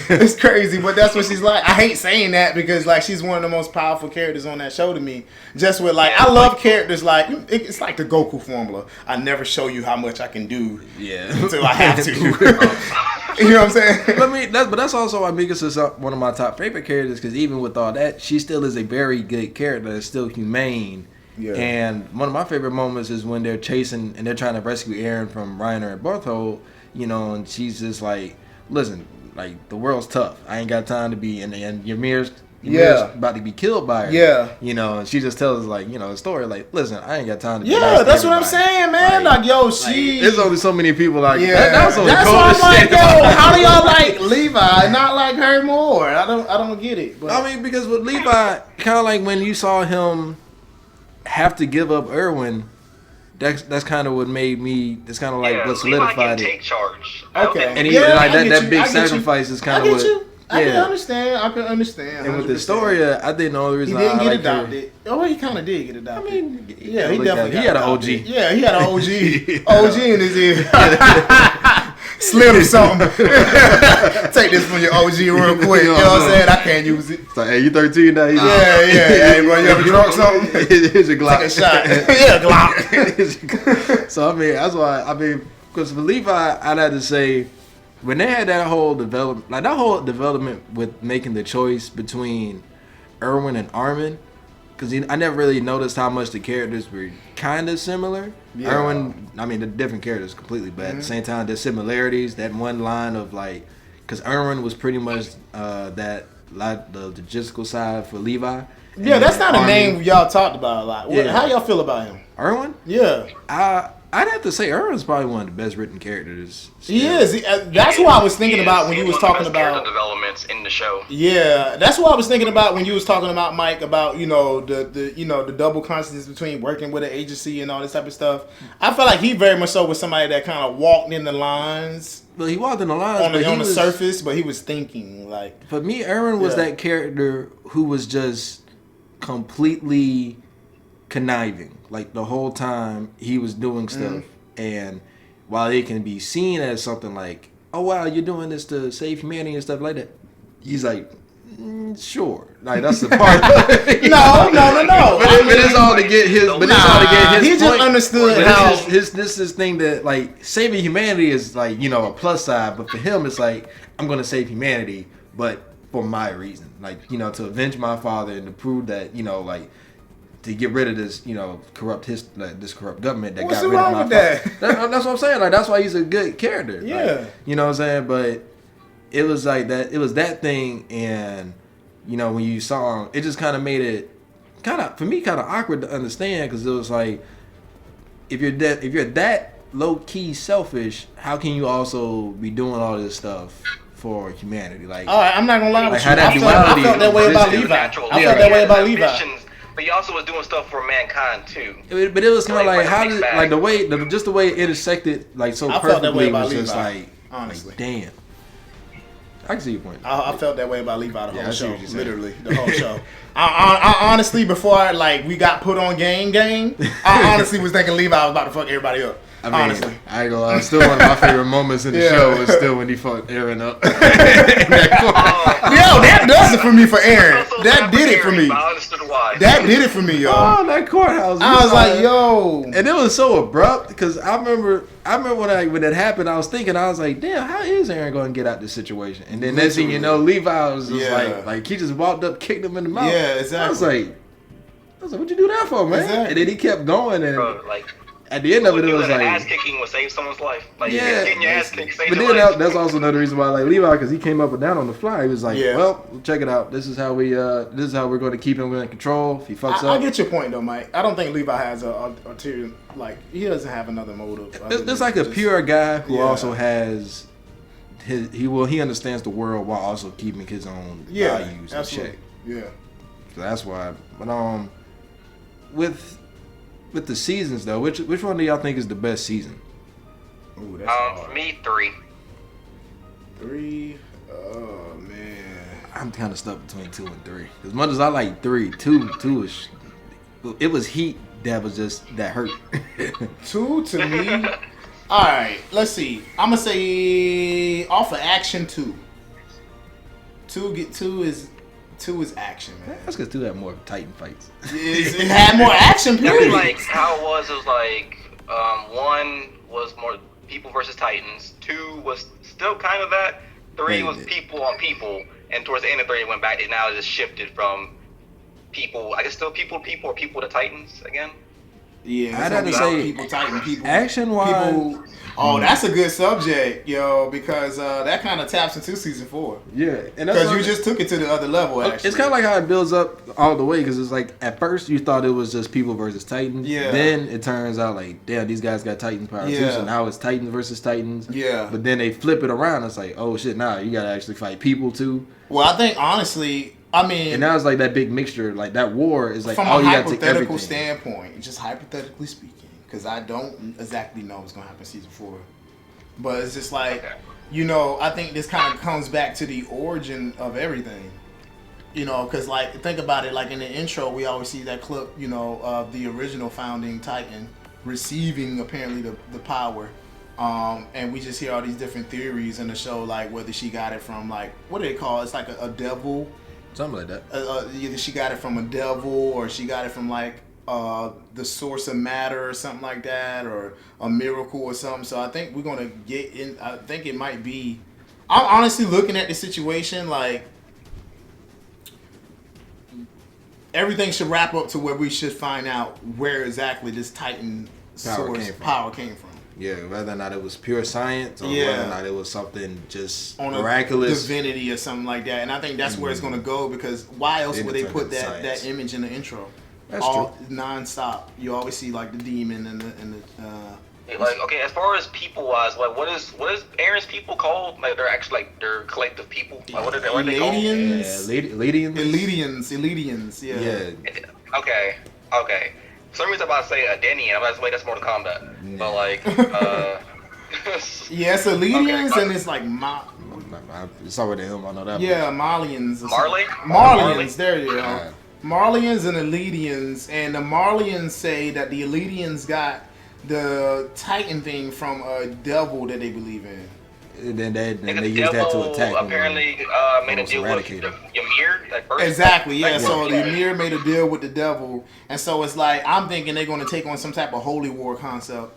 It's crazy, but that's what she's like. I hate saying that because like she's one of the most powerful characters on that show to me. Just with like, I love characters like it's like the Goku formula. I never show you how much I can do until I have to. You know what I'm saying? But that's also why Mikasa's one of my top favorite characters because even with all that, she still is a very good character. That's still humane. Yeah. And one of my favorite moments is when they're chasing and they're trying to rescue Eren from Reiner and Berthold, and she's just like, listen, like the world's tough. I ain't got time to be and Ymir's Yeah. about to be killed by her. Yeah. You know, and she just tells us like, you know, a story like, listen, I ain't got time to be Yeah, nice to that's what I'm everybody. saying, man. Like, yo, she. There's only so many people like Yeah, that was only that's cold why I'm as like, shit. yo, how do y'all like Levi, and not like her more? I don't get it. But I mean, because with Levi, kind of like when you saw him have to give up Erwin, that's kind of what made me. It's kind of like what Levi solidified can it. take charge. Okay. And he, Yeah, like I get that you, big I get you. sacrifice is I kind of get what. you. I can Yeah. understand. I can understand. And with the 100%. story, I think the only he reason didn't I get liked her- adopted. Oh, he kind of did get adopted. I mean, yeah, he look definitely. at- he had an OG. adopted. Yeah, he had an OG. OG in his ear. Slim or something. Take this from your OG real quick. You know what I'm saying? I can't use it. It's like, hey, you 13 now? Yeah. Hey, bro, you ever drunk something? Here's your Glock. Take a shot. Yeah, Glock. So I mean, that's why because for Levi, I'd have to say when they had that whole development with making the choice between Erwin and Armin, because I never really noticed how much the characters were kind of similar. Yeah. Erwin, I mean, the different characters completely, but at the same time, there's similarities. That one line of like, because Erwin was pretty much the logistical side for Levi. Yeah, And that's not a Armin- name y'all talked about a lot. Yeah. How y'all feel about him? Erwin? Yeah. I'd have to say Erwin's probably one of the best written characters. He is. That's what I was thinking about when you was talking character about. developments in the show. Yeah, that's what I was thinking about when you was talking about Mike about the double constants between working with an agency and all this type of stuff. I felt like he very much so was somebody that kind of walked in the lines But he walked in the lines. on but he the was, surface, but he was thinking like. For me, Erwin was Yeah. that character who was just completely conniving. Like the whole time he was doing stuff, and while it can be seen as something like, "Oh wow, you're doing this to save humanity and stuff like that," he's like, "Sure." Like that's the part. No. But it's all to get his. But it's all to get his. He just point. understood But how. this thing that like saving humanity is like a plus side, but for him it's like I'm gonna save humanity, but for my reason, like to avenge my father and to prove that like to get rid of this this corrupt government that What's got rid wrong of my with father. That's what I'm saying. Like that's why he's a good character. Like, Yeah. you know what I'm saying. But it was like that. It was that thing, and when you saw him, it just kind of made it kind of awkward to understand because it was like if you're that low key selfish, how can you also be doing all this stuff for humanity? Like, All right, I'm not gonna lie with Like you. how that I duality felt that way about existed. Levi. Natural. I Yeah. felt that way about He had Levi. ambitions, but he also was doing stuff for mankind too. but it was kind of Like like how mixed did bag. like the way it intersected like so I felt that way perfectly about was just Levi, like honestly. damn. I can see your point. I felt that way about Levi the Yeah, whole I see show. what you're saying. Literally, the whole show. I honestly, before we got put on game, I honestly was thinking Levi was about to fuck everybody up. I mean, honestly. I ain't gonna lie. Still one of my favorite moments in the Yeah. show is still when he fucked Aaron up. Yo, that does it for me for Aaron. Also That bad did it for Aaron, me. but I understood why. That did it for me, yo. Oh, that courthouse. I was like, yo. And it was so abrupt because I remember when that happened, I was like, damn, how is Aaron going to get out this situation? And then next thing you know, Levi was just Yeah. like he just walked up, kicked him in the mouth. Yeah, exactly. I was like, what you do that for, man? Exactly. And then he kept going, and Bro, like at the end of it, it was an ass like, kicking would save someone's life. Like Yeah. getting your ass kicked saves but your then life. that's also another reason why I like Levi because he came up and down on the fly. He was like, Yeah. well, check it out. This is how we're going to keep him in control. If he fucks I up, get your point though, Mike. I don't think Levi has a ulterior, he doesn't have another motive. other It's than like a just- pure guy who Yeah. also has he understands the world while also keeping his own Yeah, values in absolutely. check. Yeah. So that's why. But with the seasons though, which one do y'all think is the best season? Ooh, that's hard. For me, 3. 3. Oh man. I'm kind of stuck between 2 and 3. As much as I like 3, 2 is it was heat that was just that hurt. 2 to me. All right, let's see. I'm gonna say off of action 2. 2 is action, man. That's because 2 had more Titan fights. It had more action. That's Period. like how it was. It was like 1 was more people versus Titans. 2 was still kind of that. 3 was people on people, and towards the end of 3 it went back. It now just shifted from people. I guess still people to people or people to Titans again. Yeah, I'd it's have to gonna say, be people Titan people. action-wise- people. Oh, that's a good subject, yo, because that kind of taps into season 4. Yeah, and that's Because what- you just took it to the other level. Actually, It's kind of like how it builds up all the way because it's like at first you thought it was just people versus Titans. Yeah. Then it turns out like, damn, these guys got Titans power too. Yeah. So now it's Titans versus Titans. Yeah. But then they flip it around. It's like, oh shit, now you gotta actually fight people too. Well, I think honestly, I mean, And now it's like that big mixture. Like that war is like, from oh, a you gotta take hypothetical everything. standpoint, just hypothetically speaking, because I don't exactly know what's gonna happen in season 4, but it's just like, you know, I think this kind of comes back to the origin of everything. You know, because like think about it, like in the intro, we always see that clip, you know, of the original founding Titan receiving apparently the power. And we just hear all these different theories in the show, like whether she got it from like, what do they call it? It's like a devil. Something like that. Either she got it from a devil or she got it from like the source of matter or something like that, or a miracle or something. So I think we're gonna get in. I think it might be. I'm honestly looking at the situation like everything should wrap up to where we should find out where exactly this Titan power came from. Yeah, whether or not it was pure science or Yeah. whether or not it was something just On miraculous. a divinity or something like that. And I think that's where it's going to go, because why else Then would it they turned put into that science. image in the intro? That's all non-stop. You always see like the demon and the Like, okay, as far as people wise, like what is Aaron's people called? Like they're actually like they're collective people. Like what are they called? Eladians? Ladians. Eladians, yeah. Yeah. Okay. For some reason I'm about to say Adenian. I'm about to say that's Mortal Kombat. Nah. But like, Yeah, it's Eladians Okay. and it's like It's already him. I know that. yeah, Marlians. or Marley? something. Marlians, Marley? there you go. Yeah. Marlians and Eladians, and the Marlians say that the Eladians got the Titan thing from a devil that they believe in. And then they the use that to devil attack. apparently made a almost deal with eradicated. Ymir. Like first. Exactly, yeah. Like, So the Ymir made a deal with the devil, and so it's like I'm thinking they're going to take on some type of holy war concept,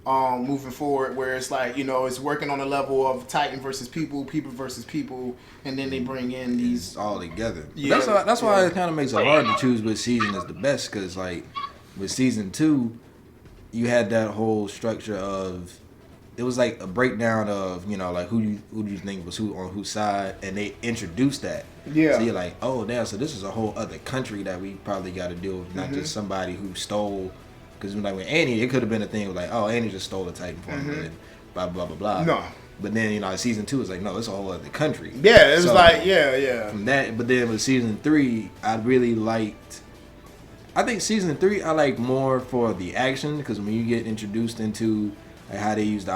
moving forward, where it's like, you know, it's working on the level of Titan versus people, people versus people, and then they bring in these. It's all together. But Yeah, that's why yeah. it kind of makes it hard to choose which season is the best, because like with season 2, you had that whole structure of it was like a breakdown of, you know, like who do you think was who on whose side, and they introduced that. Yeah. So you're like, oh damn, so this is a whole other country that we probably got to deal with, not Mm-hmm. just somebody who stole. Because like with Annie, it could have been a thing of like, oh, Annie just stole a Titan from him, and blah blah blah blah. Mm-hmm. No. But then, you know, season 2 is like, no, it's a whole other country. Yeah, it was So, like yeah. from that. But then with season 3, I really liked. I think season 3 I like more for the action, because when you get introduced into like how they use the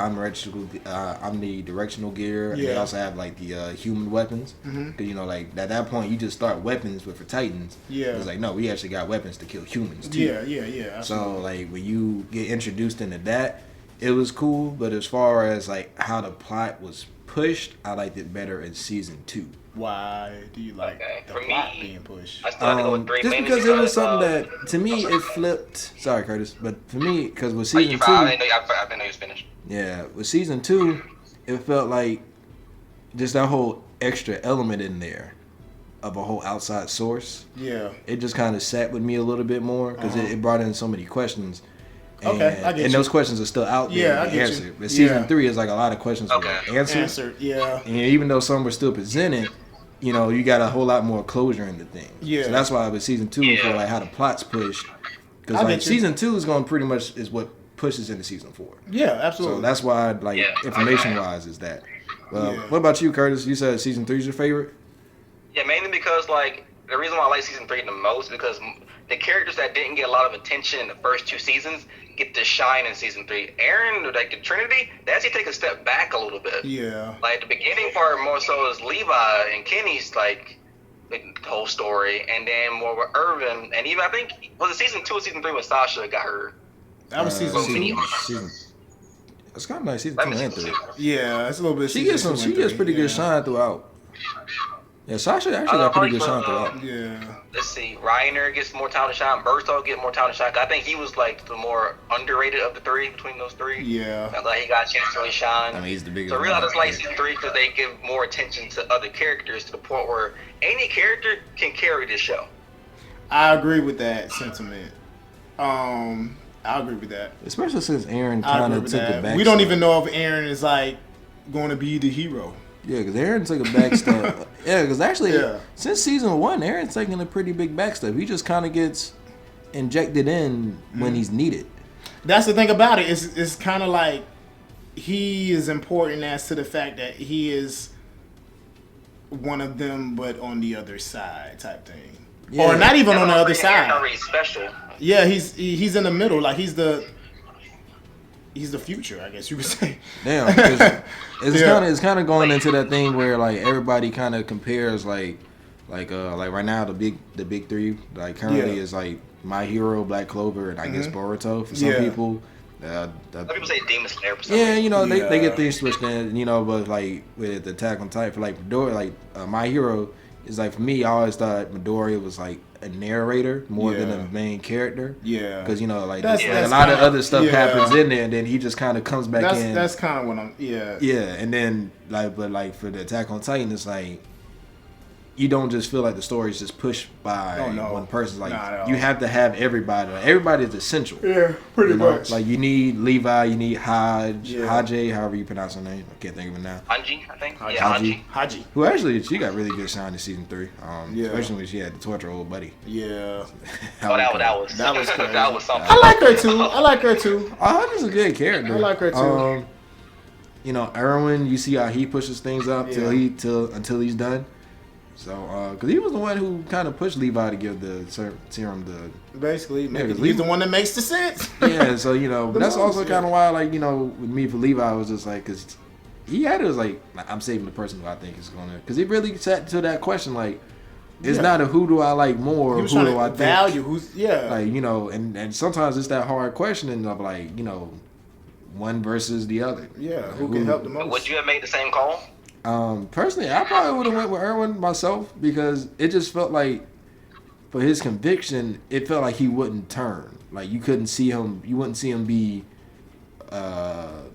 omnidirectional gear, and they Yeah. also have like the human weapons. Because you know, like at that point, you just start weapons with for Titans. Yeah. It's like, no, we actually got weapons to kill humans too. Yeah. So like when you get introduced into that, it was cool. But as far as like how the plot was pushed, I liked it better in season 2. Why do you like Okay, the for plot me, being pushed? I still have to go with 3 Just mainly because it was something uh, that to me it flipped. Sorry, Curtis, but for me, because with I season 2, didn't know you was finished. yeah, with season 2, it felt like just that whole extra element in there of a whole outside source. Yeah. It just kind of sat with me a little bit more because it brought in so many questions. And, Okay, I get and you. those questions are still out there Yeah, to I be get you. answered. But season Yeah. 3 is like a lot of questions Okay. were answered. Answered, yeah. And even though some were still presented, you know, you got a whole lot more closure in the thing. Yeah. So that's why with season 2, Yeah. for like how the plot's pushed, because I like get you. season 2 is going to pretty much is what pushes into season 4. Yeah, absolutely. So that's why, like, Yeah. information wise, is that. Well, Yeah. what about you, Curtis? You said season 3 is your favorite. Yeah, mainly because like the reason why I like season 3 the most because the characters that didn't get a lot of attention in the first 2 seasons get to shine in season 3. Aaron, like the Trinity, they actually take a step back a little bit. yeah. Like the beginning part more so is Levi and Kenny's like the whole story, and then more with Irvin, and even I think was it season 2 or season 3 when Sasha got her. That was season season- 2. Season. It's kind of nice season That 2 was and season 3. 2. Yeah, it's a little bit. She gets some. She gets pretty good shine throughout. Yeah, Sasha actually got pretty good shine throughout. Yeah. Let's see, Reiner gets more time to shine. Berto get more time to shine. 'Cause I think he was like the more underrated of the 3 between those 3. Yeah. I like he got a chance to really shine. I mean, he's the biggest. So really, I one. just like season 3 because they give more attention to other characters to the point where any character can carry this show. I agree with that sentiment. I agree with that. Especially since Aaron I kind agree of with took that. a back We don't step. even know if Aaron is like going to be the hero. Yeah, because Aaron took a back step. Yeah, because actually, Yeah. since season 1, Aaron's taking a pretty big back step. He just kind of gets injected in when he's needed. That's the thing about it. It's kind of like he is important as to the fact that he is one of them, but on the other side type thing, Yeah. or not even on the other Aaron side. already special. Yeah, he's in the middle. Like he's the future, I guess you could say. Damn, 'cause Yeah. it's kind of going into that thing where like everybody kind of compares like right now the big three like currently Yeah. is like My Hero, Black Clover, and I guess Boruto for some Yeah. people. Some people say Demon Slayer for some Yeah, reason. you know they Yeah. get things switched in, you know, but like with the Attack on Titan for like Midoriya, like My Hero is like for me, I always thought Midoriya was like a narrator more than Yeah. a main character. Yeah, Because you know like That's- like, that's a lot of kinda- other stuff yeah. happens in there, and then he just kind of comes back in. that's kind of what I'm. Yeah, Yeah, and then but for the Attack on Titan, it's like you don't just feel like the story is just pushed by Oh, no. one person. Like Not at you all. have to have everybody. Everybody is essential. yeah, pretty You know? much. Like you need Levi, you need Hodge, Yeah. Haji, however you pronounce her name. I can't think of it now. Hanji, I think. Haji. Yeah, Hanji. Haji. Who actually she got really good shine in season 3. Yeah. Especially when she had to torture old buddy. Yeah, Oh, that was That was crazy. that was something. I like her too. Haji's a good character. I like her too. You know, Erwin, you see how he pushes things up Yeah. until he's done. So, because he was the one who kind of pushed Levi to give the serum the Basically, maybe because he's Levi- the one that makes the sense. yeah. So you know, The that's most, also yeah. kind of why, like you know, with me for Levi, I was just like, because he had it was like I'm saving the person who I think is gonna, because he really sat to that question like, it's Yeah. not a who do I like more, He or was who trying do I to think value who's like you know, and sometimes it's that hard questioning of like you know, one versus the other. yeah, Like, who can help the most. Would you have made the same call? Personally, I probably would have went with Erwin myself because it just felt like, for his conviction, it felt like he wouldn't turn. Like you wouldn't see him be,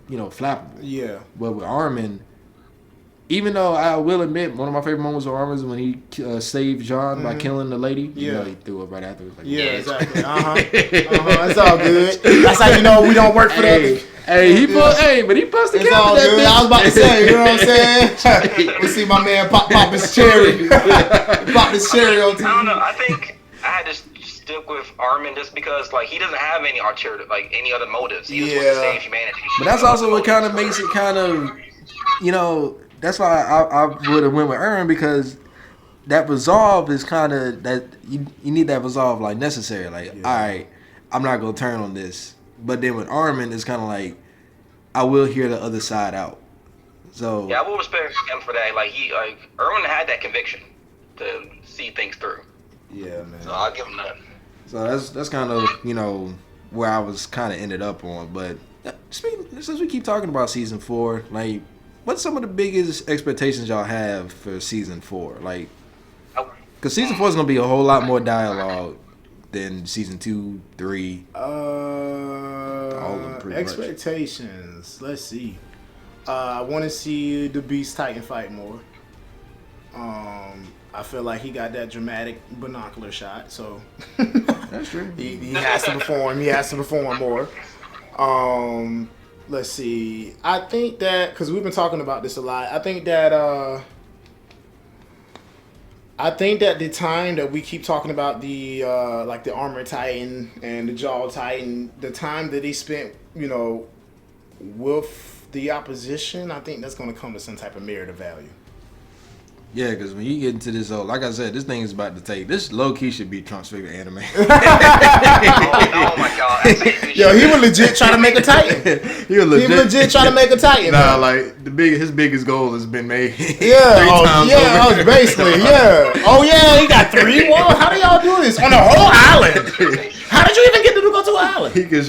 you know, flappable. Yeah, But with Armin, even though I will admit one of my favorite moments with Armin is when he saved Jean by killing the lady. You Yeah. know, he threw up right afterwards. Like, yeah, exactly. It's all good. That's how you know we don't work for Hey, that. hey, he but he busted It's cap all with that good. bitch. I was about to say, you know what I'm saying? We see my man pop his cherry. Pop his cherry on I don't know. TV. I think I had to stick with Armin just because like he doesn't have any alternative, like any other motives. He just wants to Yeah. save humanity. But that's also what kind of makes it kind of, you know, that's why I would have went with Aaron, because that resolve is kind of that you need that resolve like necessary. Like, all right, I'm not gonna turn on this. But then with Armin, it's kind of like I will hear the other side out. So Yeah, I will respect him for that. Like Erwin had that conviction to see things through. Yeah, man. So I'll give him that. so that's kind of, you know, where I was kind of ended up on. But since we keep talking about season 4, like, what's some of the biggest expectations y'all have for season 4? Like, because season 4 is gonna be a whole lot more dialogue than season 2, 3. All of them pretty much. Expectations. Let's see. I want to see the Beast Titan fight more. I feel like he got that dramatic binocular shot, so That's true. he has to perform. He has to perform more. Let's see. I think that because we've been talking about this a lot. I think that the time that we keep talking about the like the Armor Titan and the Jaw Titan, the time that he spent, you know, with the opposition, I think that's going to come to some type of merit of value. Yeah, because when you get into this, like I said, this thing is about to take. This low key should be Trump's favorite anime. Oh my god. Yo, he was legit trying to make a Titan. He was He legit trying to make a Titan. Nah, man. like his biggest goal has been made. Yeah, 3 times over. basically, yeah. Oh yeah, he got 3. Whoa, how do y'all do this on the whole island? How did you even get to go to an island? He can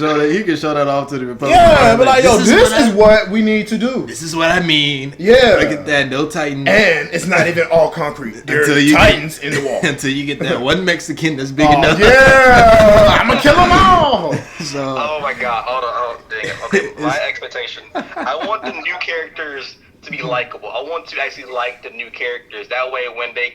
show that off to the Republic. Yeah, but like, yo, is this what is what we need to do. This is what I mean. Yeah. Look at that, no Titan. And it's not even all concrete. There Until are you Titans in the wall. until you get that one Mexican that's big Oh, enough. yeah, I'm gonna kill them all. So Oh my god. Hold on. Dang it. Okay, my expectation. I want the new characters to be likable. I want to actually like the new characters. That way, when the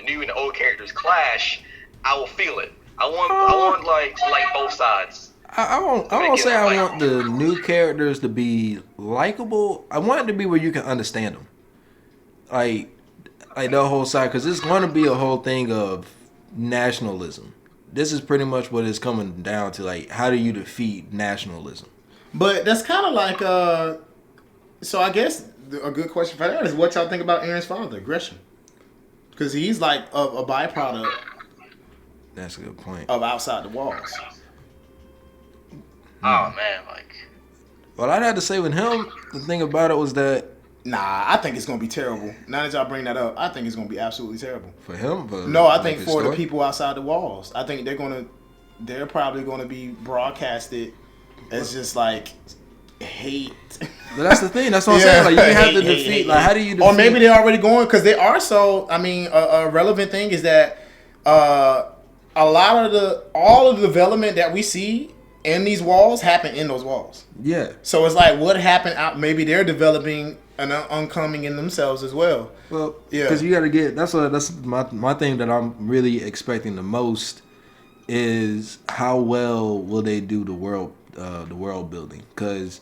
new and old characters clash, I will feel it. I want like both sides. I won't say I want the new characters to be likable. I want it to be where you can understand them, like the whole side, because it's going to be a whole thing of nationalism. This is pretty much what it's coming down to. Like, how do you defeat nationalism? But that's kind of like so I guess a good question for that is what y'all think about Aaron's father, Gresham, because he's like a byproduct. That's a good point. Of Outside the Walls. Oh man, like. What I'd have to say with him, the thing about it was that Nah, I think it's gonna be terrible. Now that y'all bring that up, I think it's gonna be absolutely terrible. for him, No, I like think his for the story? people outside the walls, I think they're probably gonna be broadcasted as just like hate. But that's the thing. That's what I'm saying. Like, you have to defeat. Like, how do you defeat? Or maybe they're already going because they are so. I mean, a relevant thing is that a lot of all of the development that we see in these walls happen in those walls. Yeah. So it's like what happened out. Maybe they're developing an oncoming in themselves as well. Well, Yeah. because you got to get. That's my thing that I'm really expecting the most is how well will they do the world building? Because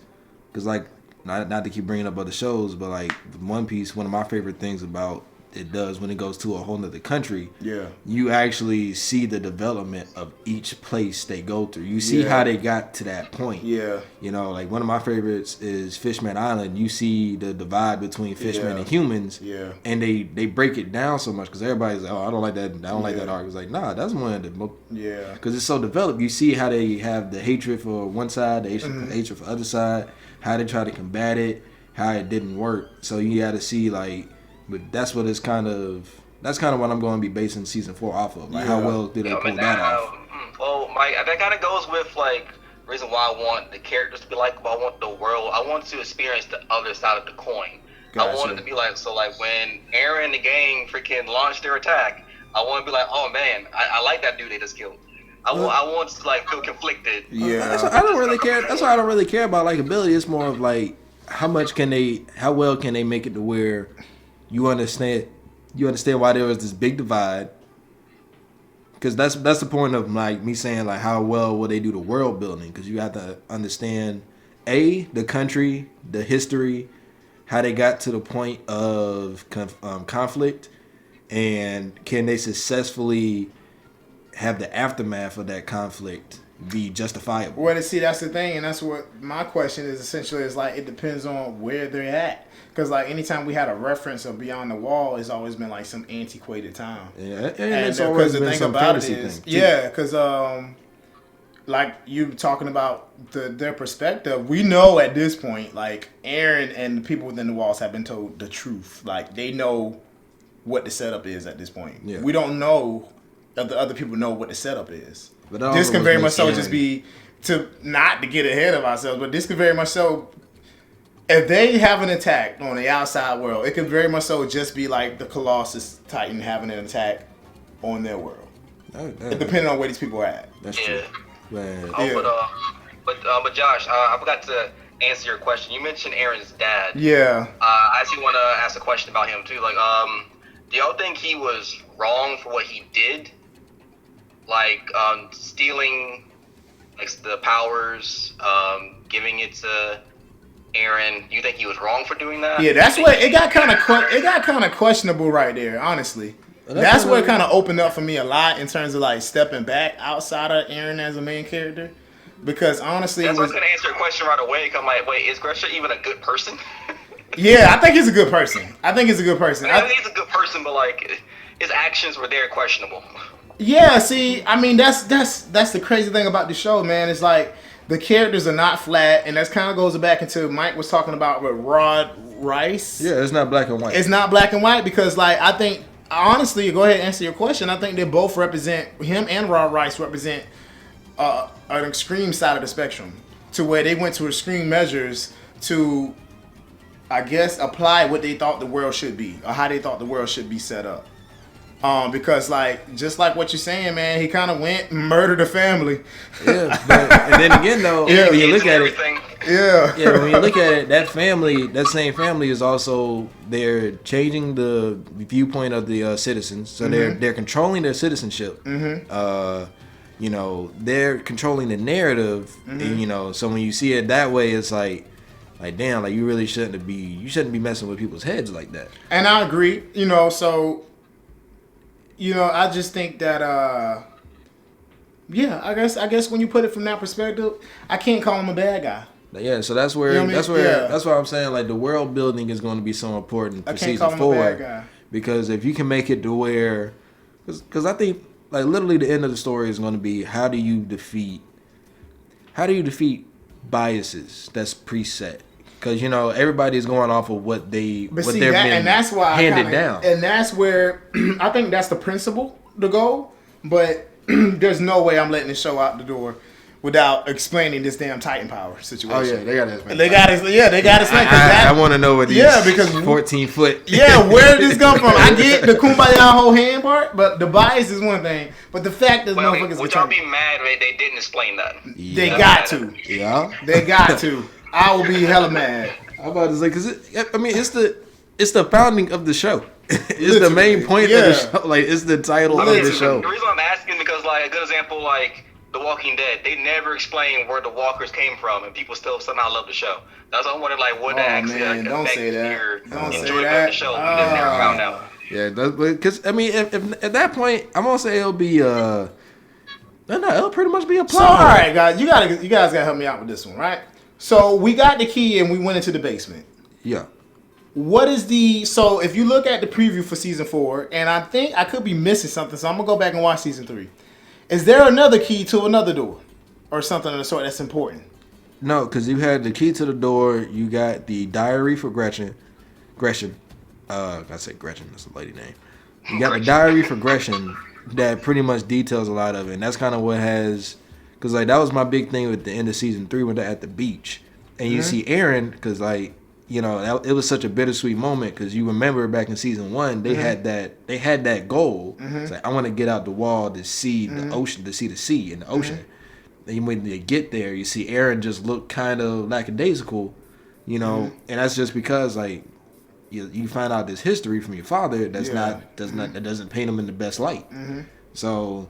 like not to keep bringing up other shows, but like One Piece, one of my favorite things about it does when it goes to a whole nother country, Yeah. you actually see the development of each place they go through. You see Yeah. how they got to that point. Yeah. You know, like one of my favorites is Fishman Island. You see the divide between fishmen Yeah. and humans. Yeah. And they break it down so much because everybody's like, oh, I don't like that. I don't like Yeah. that arc. It's like, nah, that's one of the most. Yeah. Because it's so developed. You see how they have the hatred for one side, the hatred for the other side, how they try to combat it, how it didn't work. So you got to see, like, but that's what it's kind of. That's kind of what I'm going to be basing season 4 off of. Like, how Yeah. well did they Yeah, pull but that that, off? well, Mike, that kind of goes with like reason why I want the characters to be likable. I want the world. I want to experience the other side of the coin. I want it to be like so. Like when Aaron and the gang freaking launched their attack, I want to be like, oh man, I like that dude they just killed. I want to like feel conflicted. Yeah. I don't really care. That's why I don't really care about likability. It's more of like how well can they make it to where you understand why there was this big divide. Because that's the point of like me saying like how well will they do the world building? Because you have to understand the country, the history, how they got to the point of conflict, and can they successfully have the aftermath of that conflict be justifiable? Well, see, that's the thing, and that's what my question is essentially is like it depends on where they're at. Because like anytime we had a reference of Beyond the Wall, it's always been like some antiquated time. Yeah, and And it's always the been thing some about it fantasy is, thing. too. yeah, because like you talking about their perspective, we know at this point, like Aaron and the people within the walls have been told the truth. Like they know what the setup is at this point. Yeah. We don't know if the other people know what the setup is. But that This also can was very Miss much so Aaron. just be not to get ahead of ourselves, but this could very much so. If they have an attack on the outside world, it could very much so just be like the Colossus Titan having an attack on their world. Depending on where these people are at. That's Yeah. true. Man. Oh, Yeah. but Josh, I forgot to answer your question. You mentioned Aaron's dad. Yeah. I actually want to ask a question about him too. Like, do y'all think he was wrong for what he did? Like, stealing, like the powers, giving it to Aaron. You think he was wrong for doing that? Yeah, that's where it got kind of questionable right there, honestly. That's where it kind of opened up for me a lot in terms of like stepping back outside of Aaron as a main character, because honestly, That's why I was gonna answer your question right away. Cause I'm like, wait, is Gresham even a good person? yeah, I think he's a good person. I think he's a good person. I think he's a good person, but like his actions were very questionable. Yeah, see, I mean that's the crazy thing about the show, man. It's like the characters are not flat, and that's kind of goes back into Mike was talking about with Rod Rice. Yeah, it's not black and white. It's not black and white because, like, I think honestly, go ahead and answer your question. I think they both represent him and Rod Rice represent an extreme side of the spectrum, to where they went to extreme measures to, I guess, apply what they thought the world should be or how they thought the world should be set up. Because like just like what you're saying, man, he kind of went and murdered a family. Yeah, and then again though, Yeah. when you look at it, everything. Yeah. when you look at it, that same family is also they're changing the viewpoint of the citizens, so they're controlling their citizenship. you know, they're controlling the narrative, and you know, so when you see it that way, it's like damn, like you really shouldn't be messing with people's heads like that. And I agree, you know, so, you know, I just think that, yeah, I guess when you put it from that perspective, I can't call him a bad guy. Yeah, so that's where You know what I mean? Yeah. that's why I'm saying like the world building is going to be so important I for can't call season him a 4 bad guy. because if you can make it to where, because I think like literally the end of the story is going to be how do you defeat biases that's preset. Because you know everybody's going off of what they've been and that's why handed down, and that's where I think that's the principle, the goal. But there's no way I'm letting the show out the door without explaining this damn Titan power situation. Oh yeah, they got to explain. They got to explain. I want to know what these because 14-foot. Yeah, where did this come from? I get the kumbaya whole hand part, but the bias is one thing. But the fact that motherfuckers would y'all be mad if they didn't explain that? They got to. Yeah, they got to. I will be hella mad. I'm about to say because it's the founding of the show. It's the main point of the show. Like it's the title of the show. The reason I'm asking because like a good example like The Walking Dead, they never explain where the walkers came from, and people still somehow love the show. That's why I wondered like what actually like, don't say that. your Don't enjoyment say that. of the show. We just never found out. Yeah, because I mean, if at that point, I'm gonna say it'll be it'll pretty much be a plot. So all right, guys, you guys gotta help me out with this one, right? So we got the key and we went into the basement. Yeah. What is so if you look at the preview for season 4, and I think I could be missing something, so I'm gonna go back and watch season 3. Is there another key to another door, or something of the sort that's important? No, because you had the key to the door. You got the diary for Gretchen. I say Gretchen. That's a lady name. You got the diary for Gretchen that pretty much details a lot of it, and that's kind of what has. Because like that was my big thing with the end of season 3 when they're at the beach, and you see Aaron. Because like you know it was such a bittersweet moment. Because you remember back in season 1 they had that goal. It's like I want to get out the wall to see the ocean, to see the sea and the ocean. And when they get there, you see Aaron just look kind of lackadaisical, you know, and that's just because like you find out this history from your father that doesn't paint him in the best light. So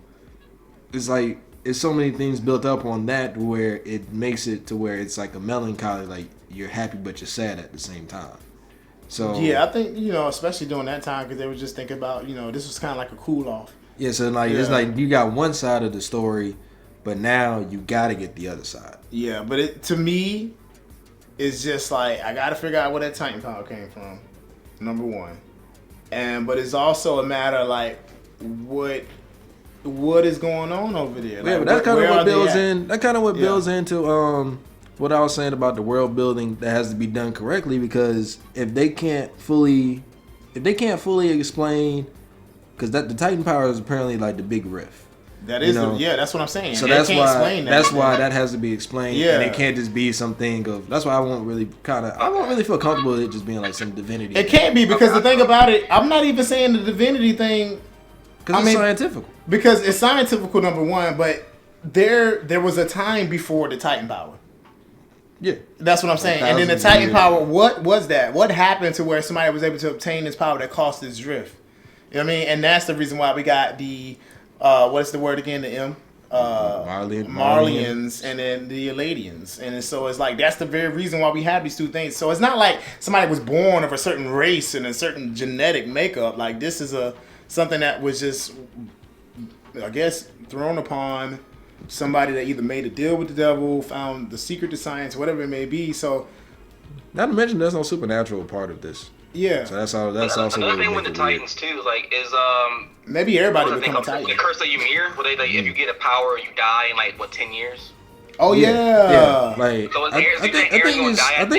it's like it's so many things built up on that where it makes it to where it's like a melancholy, like you're happy but you're sad at the same time. So yeah, I think especially during that time because they were just thinking about this was kind of like a cool off. Yeah, so like it's like you got one side of the story. But now you got to get the other side. Yeah, but to me, it's just like I got to figure out where that Titan power came from. Number one, but it's also a matter of like what is going on over there. Yeah, like, but that's kind of what builds in. That kind of what builds into what I was saying about the world building that has to be done correctly because if they can't fully explain, because the Titan power is apparently like the big rift. That is, that's what I'm saying. So that's why that has to be explained. Yeah, and it can't just be something of. That's why I won't really feel comfortable with it just being like some divinity. It can't be because the thing about it, I'm not even saying the divinity thing. Because it's scientific. Because it's scientific, number one, but there was a time before the Titan power. Yeah, that's what I'm saying. And then the Titan power, what was that? What happened to where somebody was able to obtain this power that caused this drift? You know what I mean? And that's the reason why we got the. What's the word again? The M? Marlians and then the Eladians. And so it's like that's the very reason why we have these two things. So it's not like somebody was born of a certain race and a certain genetic makeup. Like this is something that was just, I guess, thrown upon somebody that either made a deal with the devil, found the secret to science, whatever it may be. So not to mention there's no supernatural part of this. Yeah. So that's also another thing with the Titans too, like is maybe everybody become a Titan. The curse of Ymir, where they like if you get a power, you die in like 10 years. Oh yeah. Like so I think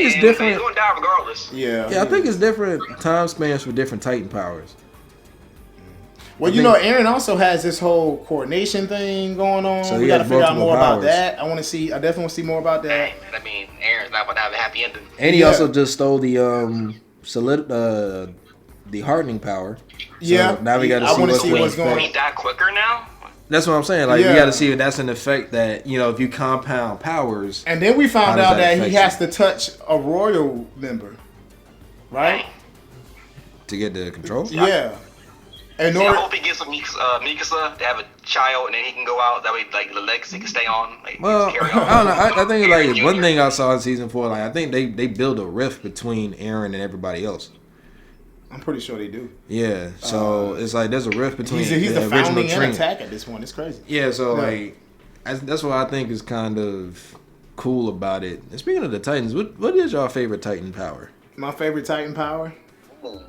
it's different. He's gonna die regardless. Yeah. I think it's different time spans for different Titan powers. Well, Aaron also has this whole coordination thing going on. So we got to figure out more about that. I definitely want to see more about that. Hey, man, I mean, Aaron's not going to have a happy ending. And he also just stole the hardening power. So now we got to see what's going on. He die quicker now? That's what I'm saying. Like we got to see if that's an effect that if you compound powers. And then we found out that he has to touch a royal member, right? To get the control. Yeah. In See, I order, hope he gets with Mikasa to have a child, and then he can go out. That way, like the legacy can stay on. Like, Well, carry I on. don't know. I think Aaron like one Jr.. thing I saw in season 4, like I think they build a rift between Aaron and everybody else. I'm pretty sure they do. Yeah, so it's like there's a rift between He's the original founding and Trini. attack at this point. It's crazy. Yeah, so Yeah. like that's what I think is kind of cool about it. And speaking of the Titans, what is your favorite Titan power? My favorite Titan power. Ooh.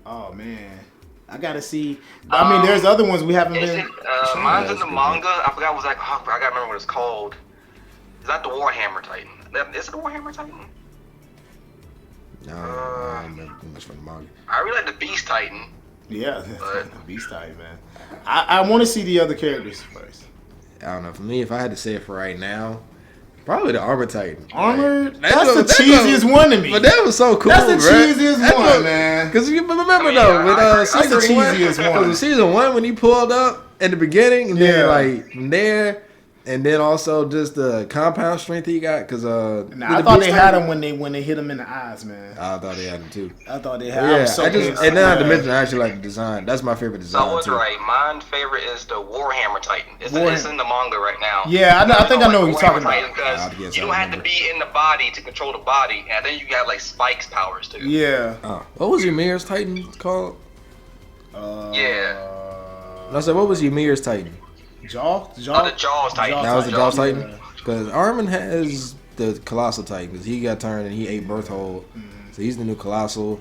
Oh man, I gotta see. I mean, there's other ones we haven't Is been. it, mine's in the manga. I forgot what it was like. Oh, I gotta remember what it's called. Is that the Warhammer Titan? Is it the Warhammer Titan? No, I don't remember too much from the manga. I really like the Beast Titan. Yeah, But- Beast Titan, man. I want to see the other characters first. I don't know. For me, if I had to say it for right now, probably the Armor Titan. Armor. Like, That's the that's cheesiest one to me. But that was so cool. That's the right? cheesiest That's one, what- man. Cause you remember I mean, though, yeah, with I agree. That's the season one, cheesiest one. because in season 1 when he pulled up in the beginning, and Yeah. then like from there, and then also just the compound strength he got. Cause Nah, I thought they had him when they hit him in the eyes, man. I thought they had him too. I thought they had. I Yeah, was so I just pissed. and then not to Yeah. mention I actually like the design. That's my favorite design So I was too. right. My favorite is the Warhammer Titan. It's in the manga right now. Yeah, I think I know what you're talking about. I guess Because you I don't have to remember. be in the body to control the body, and then you got like Spike's powers too. Yeah. What was Ymir's Titan called? Yeah. I said, what was Ymir's Titan? Jaw. Oh, the Jaws Titan. That was the Jaws Titan? Yeah. Because Armin has the Colossal Titan because he got turned and he ate Berthold. So he's the new Colossal.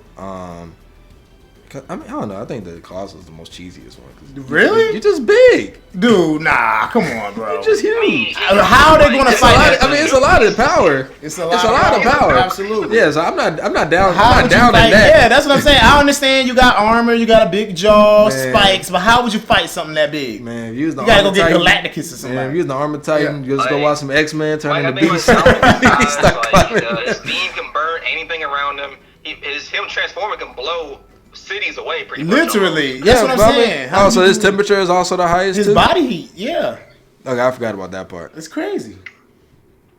I mean, I don't know. I think the Colossal is the most cheesiest one. 'Cause Really? You're just big. Dude, nah, come on, bro. You're just huge. How are they gonna It's a lot fight? of- I mean, it's a lot of power. It's a It's a lot of power. Absolutely. Yeah, so I'm not down. How I'm would not down you in fight? that. Yeah, that's what I'm saying. I understand you got armor, you got a big jaw, Man. spikes, but how would you fight something that big? Man, if you was the You gotta go Armor get Titan, Galacticus or Man, if somebody. you was the Armor Titan, Yeah. just go Like- watch some X-Men, turn Like I into think beast. with Samurai, Start like, climbing. his steam can burn anything around him. Him transforming can blow cities away pretty much. Literally. That's what I'm but I mean- saying. How Oh, so do his you- temperature is also the highest his too? body heat, yeah. Okay, I forgot about that part. It's crazy.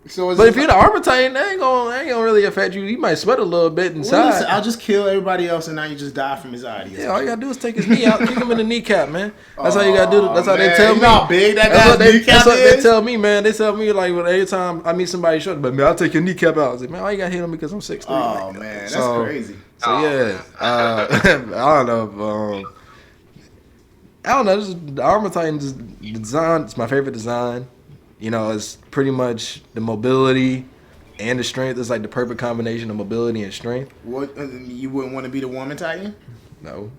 So But if you're the Armor Titan, that ain't gonna really affect you. You might sweat a little bit inside. I'll just kill everybody else and now you just die from his ideas. Yeah, all you gotta do is take his knee out, kick him in the kneecap, man. That's how you gotta do it. That's how they man, tell you me. know how big that That's guy's what they, kneecap that's what they is? tell me, man. They tell me like when every time I meet somebody short, but man, I'll take your kneecap out. I was like, man, why you gotta hit him because I'm 6'3"? Oh Like, man, that's so- crazy. So Oh, yeah, I don't know. I don't know. Just, the Armor Titan design. It's my favorite design. You know, it's pretty much the mobility and the strength. It's like the perfect combination of mobility and strength. What you wouldn't want to be the woman Titan? No.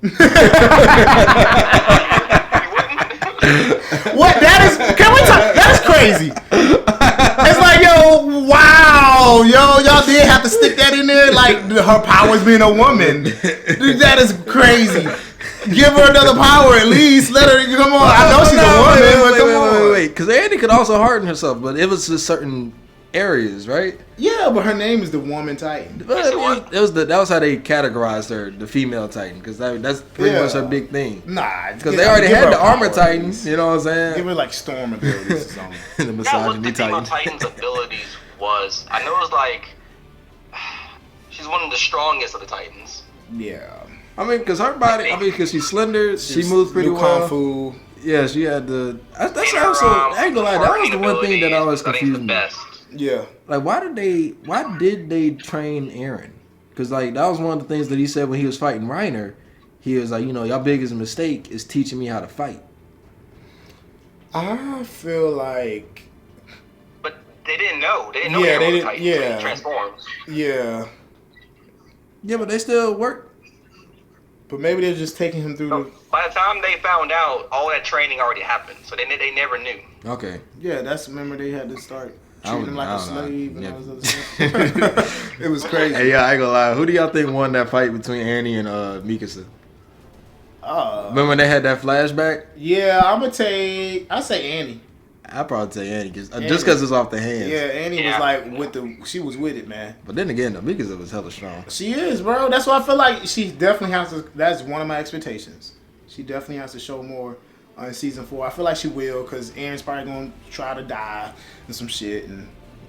What? That is? Can we talk? That's crazy. It's like, yo, wow, y'all did have to stick that in there, like her powers being a woman. Dude, that is crazy. Give her another power at least. Let her come on. I know she's a woman, but come on. Wait. Because Andy could also harden herself, but it was just certain areas, right? Yeah, but her name is the Woman Titan. But I mean, that was how they categorized her, the female Titan, because that's pretty much her big thing. Nah, Because they already had the Armor Titan, you know what I'm saying? Give her like storm abilities or something. the I what misogyny the female Titan. Titan's abilities was. I know it was like she's one of the strongest of the Titans. Yeah. I mean, because her body, because she's slender, she moves pretty New well. Kung Fu. Yeah, she had the. That's And her, also. I ain't gonna lie, that was the marketing one thing that always abilities, I think, is confused the me. best. Yeah. Like, why did they train Eren? Because like that was one of the things that he said when he was fighting Reiner. He was like, you know, your biggest mistake is teaching me how to fight. I feel like, But they didn't know. They didn't know Yeah, they they were didn't- Titans. So yeah. they transformed. yeah, Yeah, but they still work. but maybe they're just taking him through So the. by the time they found out, all that training already happened. So they never knew. Okay. Yeah, that's remember they had to start I treating him don't- like I a don't know. slave and Yeah. all this other stuff. It was crazy. Hey, yeah, I ain't gonna lie. Who do y'all think won that fight between Annie and Mikasa? Remember when they had that flashback? Yeah, I say Annie. I'd probably say Annie, Annie. just because it's off the hands. Yeah, Annie was Yeah. like she was with it, man. But then again, Mikasa was hella strong. She is, bro. That's why I feel like she definitely has to. That's one of my expectations. She definitely has to show more in season 4. I feel like she will, because Aaron's probably gonna try to die and some shit. And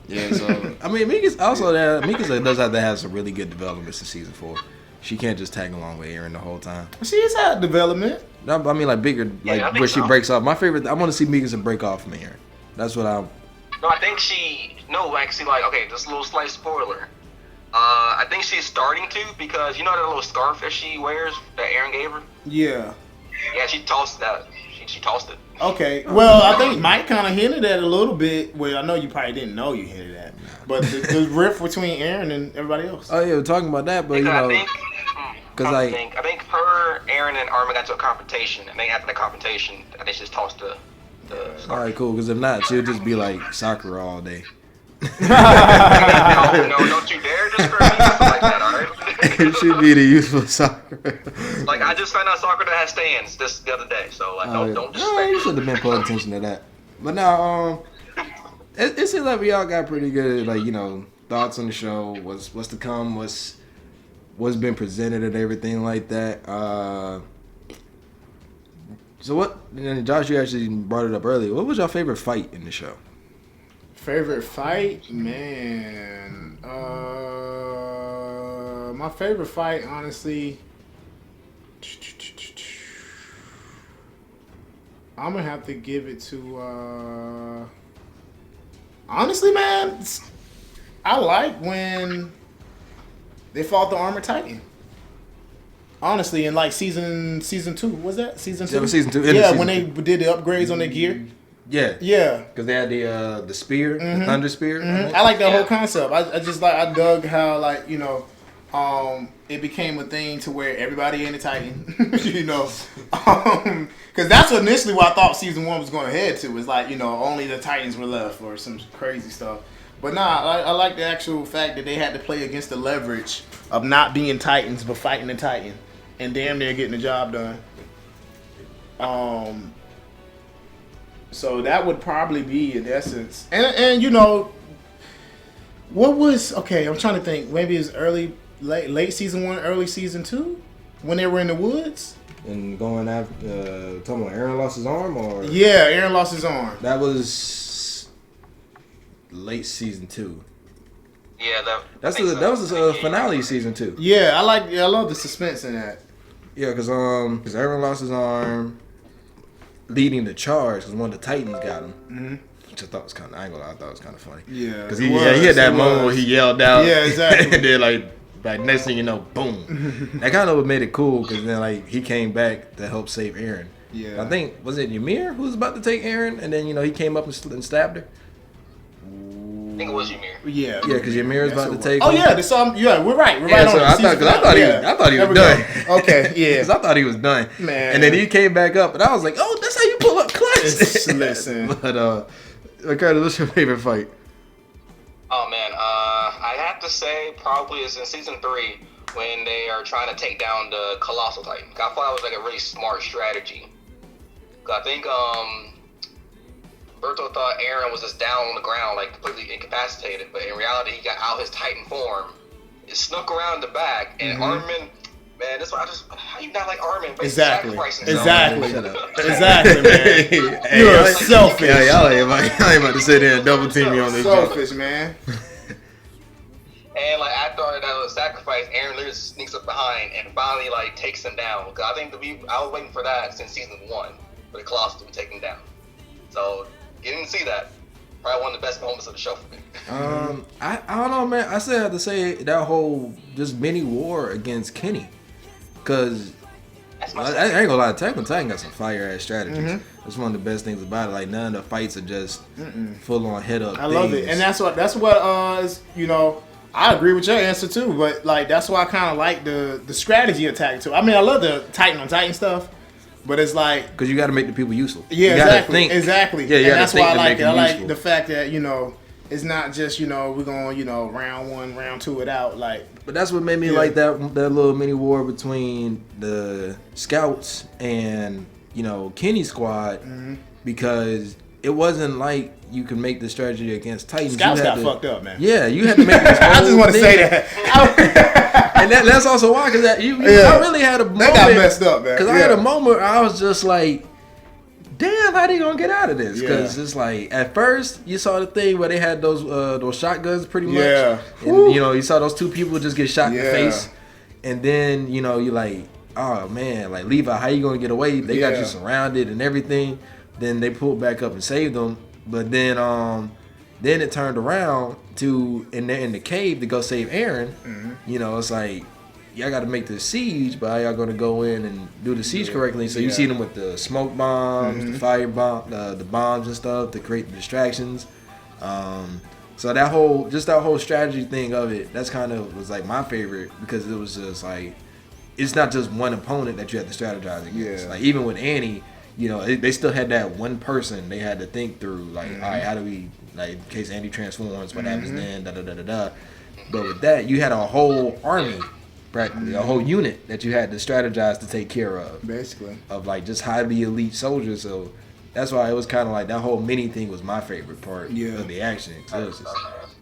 Yeah, so I mean, Mikasa does have to have some really good developments in season 4. she can't just tag along with Aaron the whole time. She's had development. No, I mean like bigger, Yeah, I like think where she so. breaks off. My favorite, I want to see Mikasa break off from Aaron. That's what I. No, I think actually, like, okay, just a little slight spoiler. I think she's starting to, because you know that little scarf that she wears that Aaron gave her? Yeah. Yeah, she tossed that. She tossed it. Okay. Well, I think Mike kind of hinted at it a little bit. Well, I know you probably didn't know you hinted at, but the rift between Aaron and everybody else. Oh yeah, we're talking about that, but you Because know, I think her, Aaron, and Armin got into a confrontation, and then after the confrontation, I think she just tossed the scarf. all right, cool. Because if not, she'll just be like Sakura all day. No, don't you dare describe me something like that, alright? She'll be the useful Sakura. Like, I just found out Sakura has stands just the other day, so, like, don't Oh, disrespect you me. should have been paying attention to that. But now, it seems like we all got pretty good, like, you know, thoughts on the show. What's to come? What's been presented and everything like that. So what? And Josh, you actually brought it up earlier. What was your favorite fight in the show? Favorite fight, man. My favorite fight, honestly. I'm gonna have to give it to. Honestly, man, I like when they fought the Armored Titan. Honestly, in like season 2, was that season 2? Yeah, it was season 2. Yeah, Season when they 2. did the upgrades on their gear. Yeah. Yeah. Because they had the spear, the thunder spear. I like that whole concept. I just like, I dug how, like, you know, it became a thing to where everybody in the Titan, you know, because that's initially what I thought season 1 was going to head to, was like, you know, only the Titans were left or some crazy stuff. But nah, I like the actual fact that they had to play against the leverage of not being Titans but fighting the Titan and damn near getting the job done. So that would probably be in essence, and you know, what was okay? I'm trying to think. Maybe it's late season 1, early season 2, when they were in the woods. And going after, talking about Aaron lost his arm, or Yeah, Aaron lost his arm. that was late season 2. Yeah, That was the finale of season 2. Yeah, I love the suspense in that. Yeah, because Aaron lost his arm, leading the charge because one of the Titans got him. Mm-hmm. Which I thought was kind of, I ain't gonna lie, I thought it was kind of funny. Yeah, because he had that moment where he yelled out. Yeah, exactly. And then like next thing you know, boom. That kind of made it cool because then like he came back to help save Aaron. Yeah. I think was it Ymir who was about to take Aaron, and then you know he came up and stabbed her. I think it was Ymir. Yeah, Yeah, because Ymir was about to take. Oh him. yeah, yeah, we're right. We're Yeah, right so on. I thought he was done. Okay, yeah. Because I thought he was done. Man. And then he came back up, and I was like, oh, that's how you pull up clutch. Listen. But, Curtis, what's your favorite fight? Oh man, I have to say probably is in season 3 when they are trying to take down the Colossal Titan. I thought it was like a really smart strategy. 'Cause I think Berto thought Aaron was just down on the ground, like completely incapacitated, but in reality he got out his Titan form. It snuck around the back, and Armin, man, that's why how you not like Armin? But he's Exactly. sacrificing himself. Exactly. Shut up. Exactly, man. Hey, You're y'all- selfish. Yeah, y'all ain't about to sit there and double team me on this. joke. Selfish, man. And like after that was sacrifice, Aaron literally sneaks up behind and finally like takes him down. 'Cause I think I was waiting for that since season 1 for the Colossus to take him down. So getting to see that, probably one of the best moments of the show for me. I don't know, man. I still have to say that whole just mini war against Kenny, because That's I my ain't gonna lie, Attack on Titan got some fire ass strategies. That's one of the best things about it. Like none of the fights are just full on head up. I love it, and that's what is, you know. I agree with your answer too, but like that's why I kind of like the strategy attack too. I mean, I love the Titan on Titan stuff, but it's like because you got to make the people useful. yeah, you gotta exactly, think. exactly. Yeah, you and gotta that's think why I to like make it. them I like useful. the fact that you know it's not just you know we're going you know round 1, round 2 it out like. But that's what made me Yeah. like that little mini war between the scouts and you know Kenny's squad because it wasn't like you could make the strategy against Titans. Scouts You had got to- fucked up, man. Yeah, you had to make this I just whole want to thing. say that. And that's also why, because I really had a moment. They got messed up, man. Because I had Yeah. a moment where I was just like, damn, how they gonna get out of this? Because Yeah. it's like, at first, you saw the thing where they had those shotguns pretty much. Yeah. And, you know, you saw those two people just get shot in the Yeah. face. and then you know you're like, oh man, like Levi, how you gonna get away? They got you surrounded and everything. Then they pulled back up and saved them, but then it turned around to in the cave to go save Aaron. Mm-hmm. You know, it's like y'all got to make the siege, but how y'all gonna go in and do the siege correctly? So you see them with the smoke bombs, the fire bomb, the bombs and stuff to create the distractions. So that whole strategy thing of it, that's kind of was like my favorite because it was just like it's not just one opponent that you have to strategize against. Yeah. Like even with Annie, you know, they still had that one person they had to think through. Like, all right, how do we like in case Annie transforms, what happens then? Da da da da da. But with that, you had a whole army, practically a whole unit that you had to strategize to take care of. Basically. Of like just highly elite soldiers. So that's why it was kind of like that whole mini thing was my favorite part of the action. So it was just,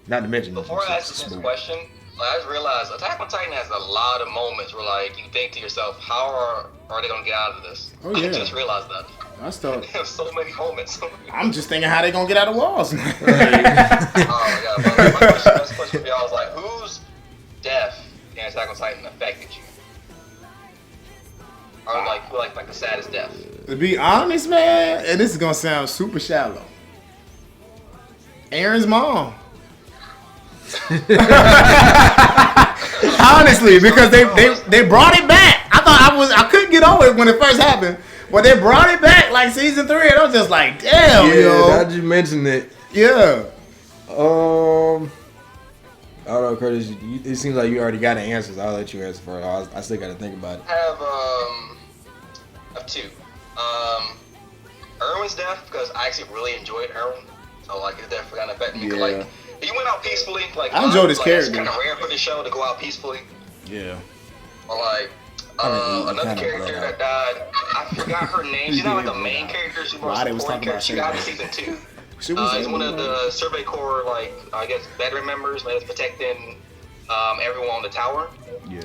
not to mention Before I ask this question, I just realized Attack on Titan has a lot of moments where like you think to yourself, how are they gonna get out of this? Oh, yeah. I just realized that. I start. There's so many moments. I'm just thinking how they gonna get out of walls. Oh yeah, but my next question for y'all was like, whose death in Attack on Titan affected you? Or like who like the saddest death? To be honest, man, and this is gonna sound super shallow. Aaron's mom. Honestly, because they brought it back. I thought I couldn't get over it when it first happened, but they brought it back like season 3, and I was just like, damn, yo. Now that you mentioned it, Yeah. I don't know, Curtis. It seems like you already got an answer. So I'll let you answer first. I still got to think about it. I have two. Erwin's death, because I actually really enjoyed Erwin. So like his death kind of affected me. 'Cause, like he went out peacefully. Like I enjoyed his character. It's kind of rare for the show to go out peacefully. Yeah. Or like another character that died. I forgot her name. She's not like the main character. She's more Roddy was supporting talking about character. She died in season 2. She was He's one of the Survey Corps, like I guess, veteran members that is protecting everyone on the tower. Yeah.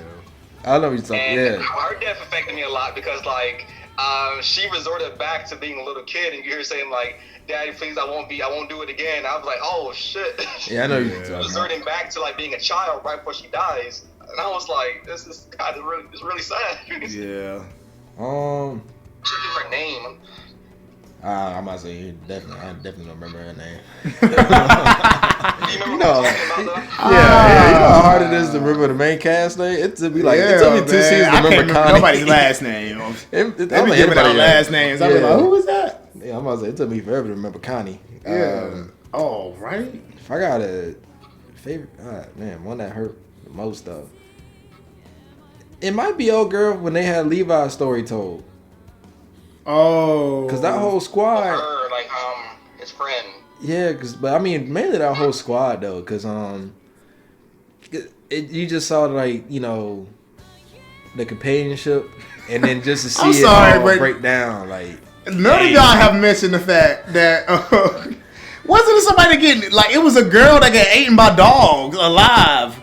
I know what you're talking. And Yeah. her death affected me a lot because like she resorted back to being a little kid, and you hear her saying like, "Daddy, please, I won't do it again." I was like, "Oh shit!" Yeah, I know you're talking. Resorting back to like being a child right before she dies, and I was like, "This is kind of really sad." Yeah. Should give her name. I might say I definitely don't remember her name. Do you remember what I'm talking about, though? Yeah, you know how hard it is to remember the main cast name. It took me like it took me 2 seasons to I can't remember remember Connie. nobody's last name. They They be giving out last names. I be like, who is that? Yeah, I'm about to say it took me forever to remember Connie. Yeah. Oh, right. If I got a favorite, man, one that hurt the most though, it might be Old Girl when they had Levi's story told. Oh. Cause that whole squad. Her, like his friend. Yeah, but I mean mainly that whole squad though, cause you just saw like you know the companionship, and then just to see it all break down like. None of y'all have mentioned the fact that wasn't it somebody getting like it was a girl that got eaten by dogs alive.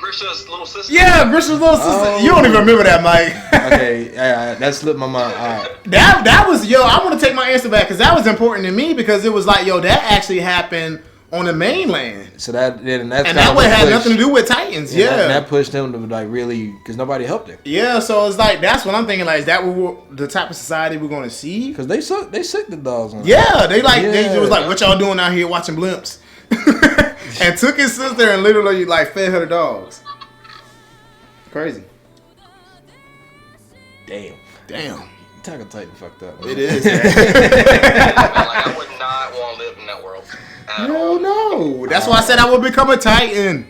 Grisha's little sister. Yeah, Grisha's little sister. You don't even remember that, Mike. Okay, that slipped my mind. All right. That was I want to take my answer back because that was important to me because it was like that actually happened on the mainland. So that one had nothing to do with Titans. Yeah, that pushed them to like really because nobody helped her. Yeah, so it's like that's what I'm thinking. Like, is that the type of society we're going to see? Because they sick the dogs on. Yeah, they was like, what y'all doing out here watching blimps? And took his sister and literally like fed her the dogs. Crazy. Damn. Attack on Titan fucked up. Man. It is. Like, I would not want to live in that world. No. That's why I said I would become a Titan.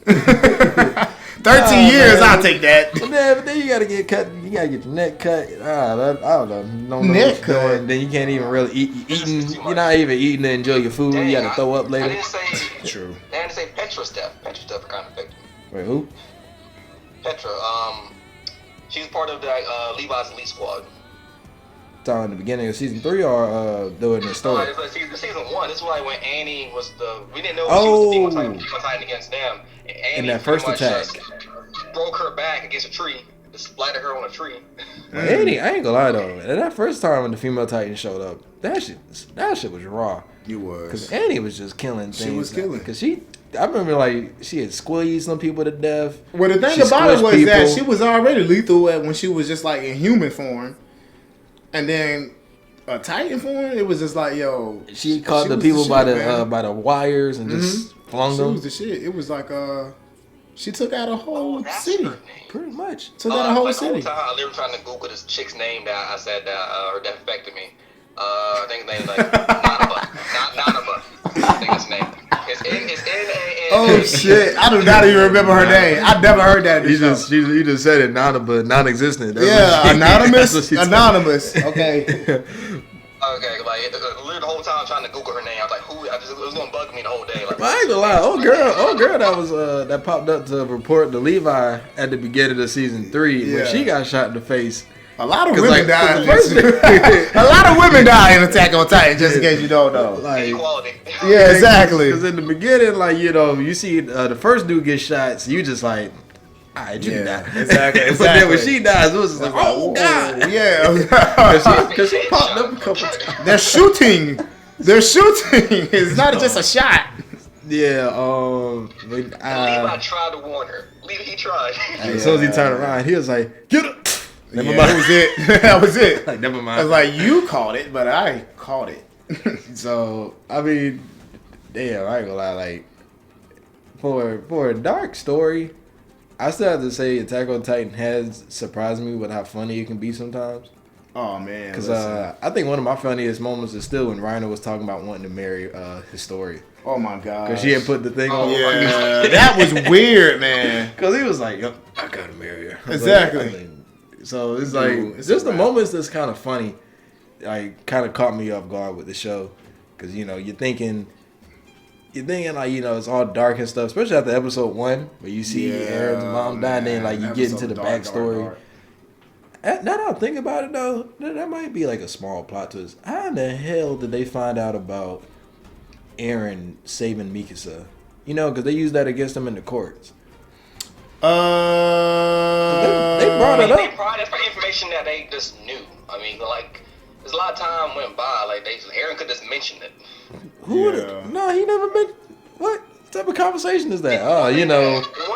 13 years, man. I'll take that. But then you gotta get cut. You gotta get your neck cut. I don't know. You don't know Neck what you're doing. cut. Then you can't even really eating. You're not even eating to enjoy your food. Dang, you gotta throw up I later. didn't say. True. They didn't say Petra's death. Petra's death kind of affected me. Wait, who? Petra. She's part of the Levi's elite squad. Talking in the beginning of season 3 or doing the No, story? it's like season 1. This is like when Annie was we didn't know she was the female Titan against them. And Annie In that first pretty much attack. just broke her back against a tree. Just splattered her on a tree. Annie, I ain't gonna lie though. That first time when the female Titan showed up, that shit was raw. You was. Cause Annie was just killing things. She was killing. Cause she I remember like she had squeezed some people to death. Well, the thing She about it squished was that people. she was already lethal when she was just like in human form, and then a Titan form. It was just like, yo, She caught the was people shit, by man. the wires and just flung She them. was the shit. It was like she took out a whole That's city. her name. Pretty much. Took out a whole Like, the whole city. time I literally trying to Google this chick's name that I said that that affected me. I think his name is like Nanaba. I think his name. It's N-A-N. Oh shit! I do not even remember her name. I never heard that. in You the show. you just said it, but non-existent. That's Yeah, what she- anonymous. that's what she told me. Anonymous. Okay. Okay, like literally the whole time I'm trying to Google her name, I was like, who? It was gonna bug me the whole day. Like, Well, I ain't gonna lie, old girl that was that popped up to report the Levi at the beginning of season 3 Yeah. when she got shot in the face. A lot of 'Cause, women like, died. the first- A lot of women die in Attack on Titan. Just in case you don't know. Like, equality. Yeah, exactly. because in the beginning, like you see the first dude get shot, so you just like, all right, you can Yeah, die. exactly, But then when exactly. she dies, it was just like, oh god, Yeah. because she popped up a couple times. They're shooting. They're shooting. It's not just a shot. Yeah, but, Levi tried to warn her. He tried. as soon as he turned around, he was like, get up. Never Yeah, mind. that was it. That was it. Like, never I mind. was like, you caught it, but I caught it. So I mean, damn, I ain't gonna lie. Like for a dark story, I still have to say Attack on Titan has surprised me with how funny it can be sometimes. Oh man, Because listen. I think one of my funniest moments is still when Rhino was talking about wanting to marry Historia. Oh my god. Because she had put the thing on. Yeah, that was weird, man. Because he was like, "Yup, I gotta marry her." I was Exactly. like, so it's Dude, like it's just a the wrap. moments that's kind of funny, like kind of caught me off guard with the show, because you're thinking like it's all dark and stuff, especially after episode 1 where you see Aaron's mom dying, then like you get into the backstory. Now that I think about it though, that might be like a small plot twist. How in the hell did they find out about Aaron saving Mikasa? Because they used that against him in the courts. They brought it up. They probably that's for information that they just knew. I mean, like, there's a lot of time went by. Like, Aaron could just mention it. Who would Yeah. No, he never been. What type of conversation is that? Oh, One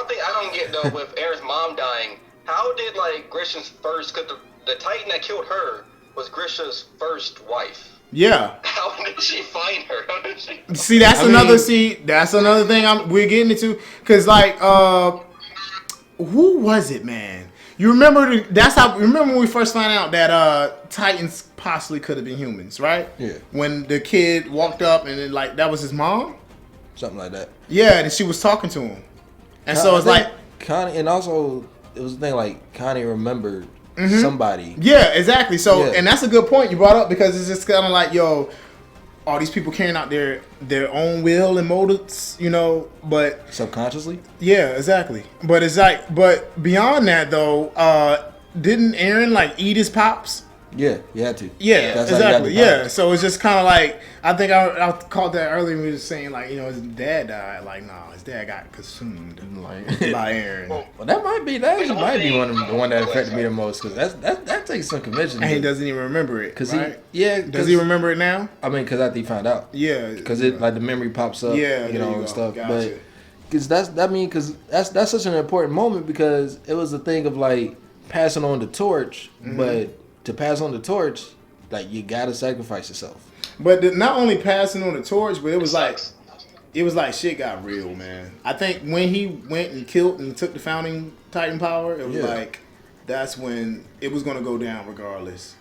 thing I don't get though with Aaron's mom dying, how did like Grisha's first? Because the Titan that killed her was Grisha's first wife. Yeah. How did she find her? How did she? See, that's another thing we're getting into. Cause like, who was it, man? You remember? Remember when we first found out that Titans possibly could have been humans, right? Yeah. When the kid walked up and then, like that was his mom. something like that. Yeah, and she was talking to him, and so it's like, Connie, and also it was a thing like Connie remembered somebody. yeah, exactly. So, Yeah. and that's a good point you brought up because it's just kind of like, yo, all these people carrying out their own will and motives, but. Subconsciously. Yeah, exactly. But it's like, but beyond that though, didn't Aaron like eat his pops? Yeah, you had to. Yeah, That's how you got exactly. the Yeah, power. so it's just kind of like I think I caught that earlier when we were saying like his dad died. Like nah, his dad got consumed Like, by Aaron, well, that actually might be the one that affected me the most because that takes some convincing. and he doesn't even remember it. Because right? does he remember it now? I mean, because after he found out. Yeah, Because it like the memory pops up. Yeah, you there know, you and go. stuff. Gotcha. But because that's such an important moment because it was a thing of like passing on the torch, but to pass on the torch, like you gotta sacrifice yourself. But not only passing on the torch, but it was like shit got real, man. I think when he went and killed and took the founding Titan power, it was like that's when it was gonna go down regardless.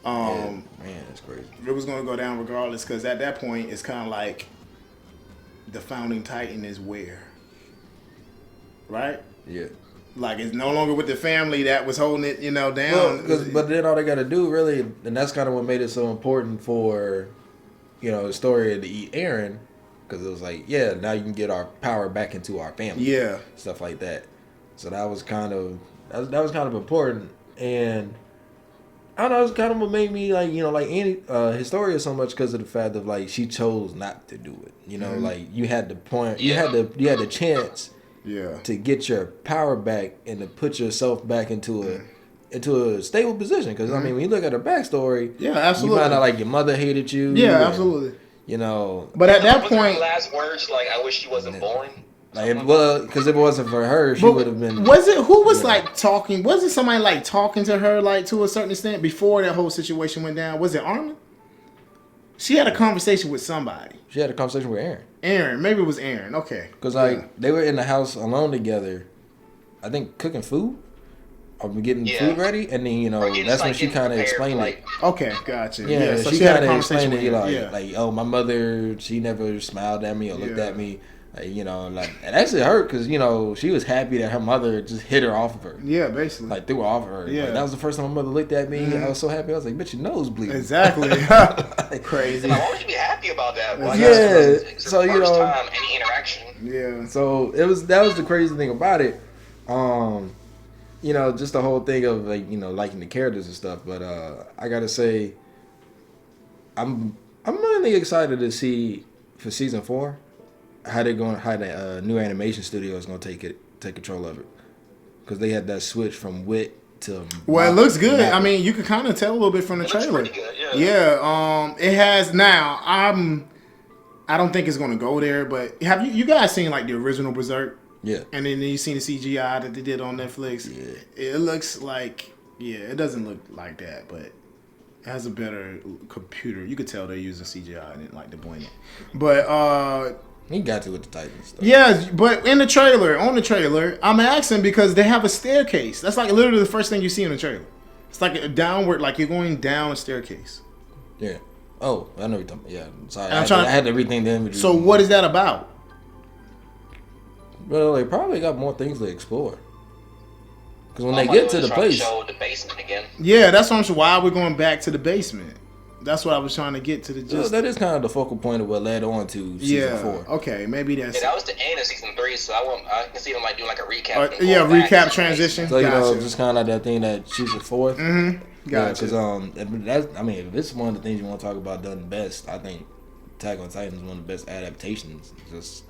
Man, that's crazy. It was gonna go down regardless because at that point it's kind of like the founding Titan is where, right? Yeah. Like it's no longer with the family that was holding it, down. But then all they gotta do really, and that's kind of what made it so important for, Historia to eat Aaron, because it was like, yeah, now you can get our power back into our family. Yeah. Stuff like that. So that was kind of important, and I don't know, it's kind of what made me like Historia so much because of the fact that like she chose not to do it. Like you had the point, you had the chance. Yeah. To get your power back and to put yourself back into a stable position. Because I mean, when you look at her backstory, Yeah, absolutely. you find out like your mother hated you. Yeah, and, absolutely. you know, But at that Was her point, last words like, "I wish she wasn't born." like, because if it wasn't for her, she but would have been. was it who was like talking? Was it somebody like talking to her like to a certain extent before that whole situation went down? Was it Armin? She had a conversation with somebody. She had a conversation with Aaron. Aaron, maybe it was Aaron. Okay, Because they were in the house alone together, I think cooking food or getting food ready, and then Or getting, that's when like, she getting kind of prepared explained for, it. okay, gotcha. Yeah, so she had kind a of conversation explained with it him. like oh, my mother, she never smiled at me or looked Yeah. at me. Like, you know, like it actually hurt because she was happy that her mother just hit her off of her. Yeah, basically. Like threw her off of her. Yeah. Like, that was the first time my mother looked at me. I was so happy. I was like, "Bitch, your nose bleeding." Exactly. Like, Crazy. Like, why would you be happy about that? Well, I Yeah, guess it's so, her you first know- time any interaction. Yeah. So that was the crazy thing about it. Just the whole thing of liking the characters and stuff. But I gotta say, I'm really excited to see for season 4 how the new animation studio is gonna take control of it, because they had that switch from Wit to. Well, it looks good. Mappa. I mean, you can kind of tell a little bit from the It looks trailer. pretty good, yeah. Yeah. It has now. I don't think it's gonna go there, but have you guys seen like the original Berserk? Yeah. And then you seen the CGI that they did on Netflix. Yeah. It looks like it doesn't look like that, but it has a better computer. You could tell they're using CGI and like the bling it. But He got to with the Titans stuff. yeah, but on the trailer, I'm asking because they have a staircase. That's like literally the first thing you see in the trailer. It's like a downward, like you're going down a staircase. Yeah. Oh, I know what you're talking about. Yeah. Sorry, And I'm I had to rethink the imagery. So what is that about? Well, they probably got more things to explore. Because when Oh they my get God, to the trying to place, show the basement again. Yeah, that's what I'm saying. Why we're going back to the basement? That's what I was trying to get to the well, gist. that is kind of the focal point of what led on to season 4. Okay, maybe that's Yeah, that was the end of season 3, so I can see them like doing like a recap. and yeah, going back recap to the transition. So Gotcha. just kind of like that thing that she's the 4th. Mm-hmm. Gotcha. Because if it's one of the things you want to talk about done best, I think Attack on Titan is one of the best adaptations just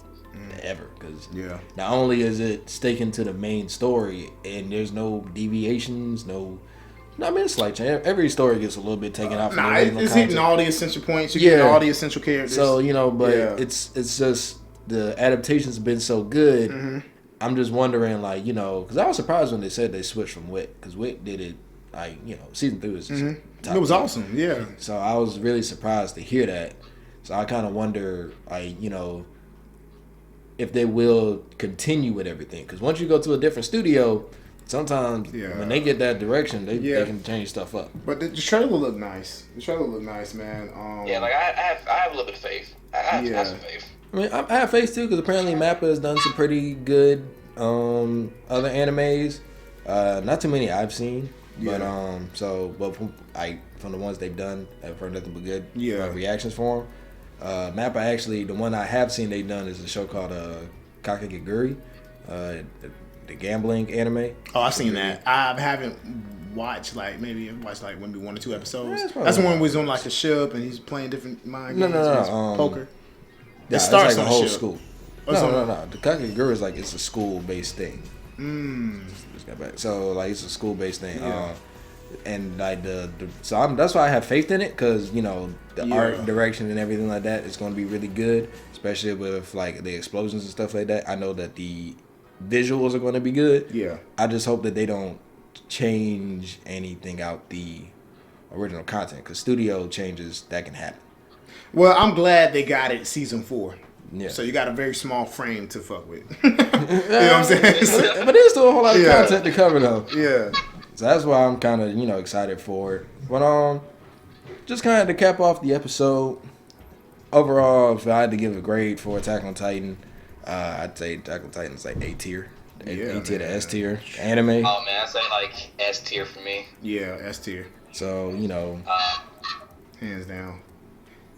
ever. Because Yeah. not only is it sticking to the main story and there's no deviations, it's like every story gets a little bit taken out. From Nah, the original it's hitting content. all the essential points. You're getting Yeah. all the essential characters. So but Yeah. it's just the adaptation's been so good. Mm-hmm. I'm just wondering, because I was surprised when they said they switched from Wit, because Wit did it season 3 was just top it was tier. awesome. Yeah. So I was really surprised to hear that. So I kind of wonder, if they will continue with everything, because once you go to a different studio, sometimes when they get that direction, they can change stuff up. But the trailer looked nice. The trailer looked nice, man. Yeah, like I have a little bit of faith. I have some faith. I mean, I have faith too, because apparently Mappa has done some pretty good other animes. Not too many I've seen, but from the ones they've done, I've heard nothing but good reactions for them. Mappa actually, the one I have seen they've done is a show called Kakegurui, the gambling anime. Oh, I've seen that. I haven't watched maybe 1 or 2 episodes. Yeah, That's the one where he's on like a ship and he's playing different mind games. No. Poker. Yeah, It starts it's like on a whole ship. school. Oh, so- No. The Kakegurui is it's a school-based thing. Just got back. So it's a school-based thing. Yeah. And that's why I have faith in it, because the art direction and everything like that is going to be really good, especially with the explosions and stuff like that. I know that the visuals are going to be good. Yeah. I just hope that they don't change anything out the original content, because studio changes that can happen. Well, I'm glad they got it season 4. Yeah. So you got a very small frame to fuck with. You know what I'm saying? But there's still a whole lot of Yeah. content to cover though. Yeah. So that's why I'm kind of, excited for it. But just kind of to cap off the episode, overall, if I had to give a grade for Attack on Titan, I'd say Attack on Titan is like A tier. A tier to S tier anime. Oh man, I say like S tier for me. Yeah, S tier. So, Hands down.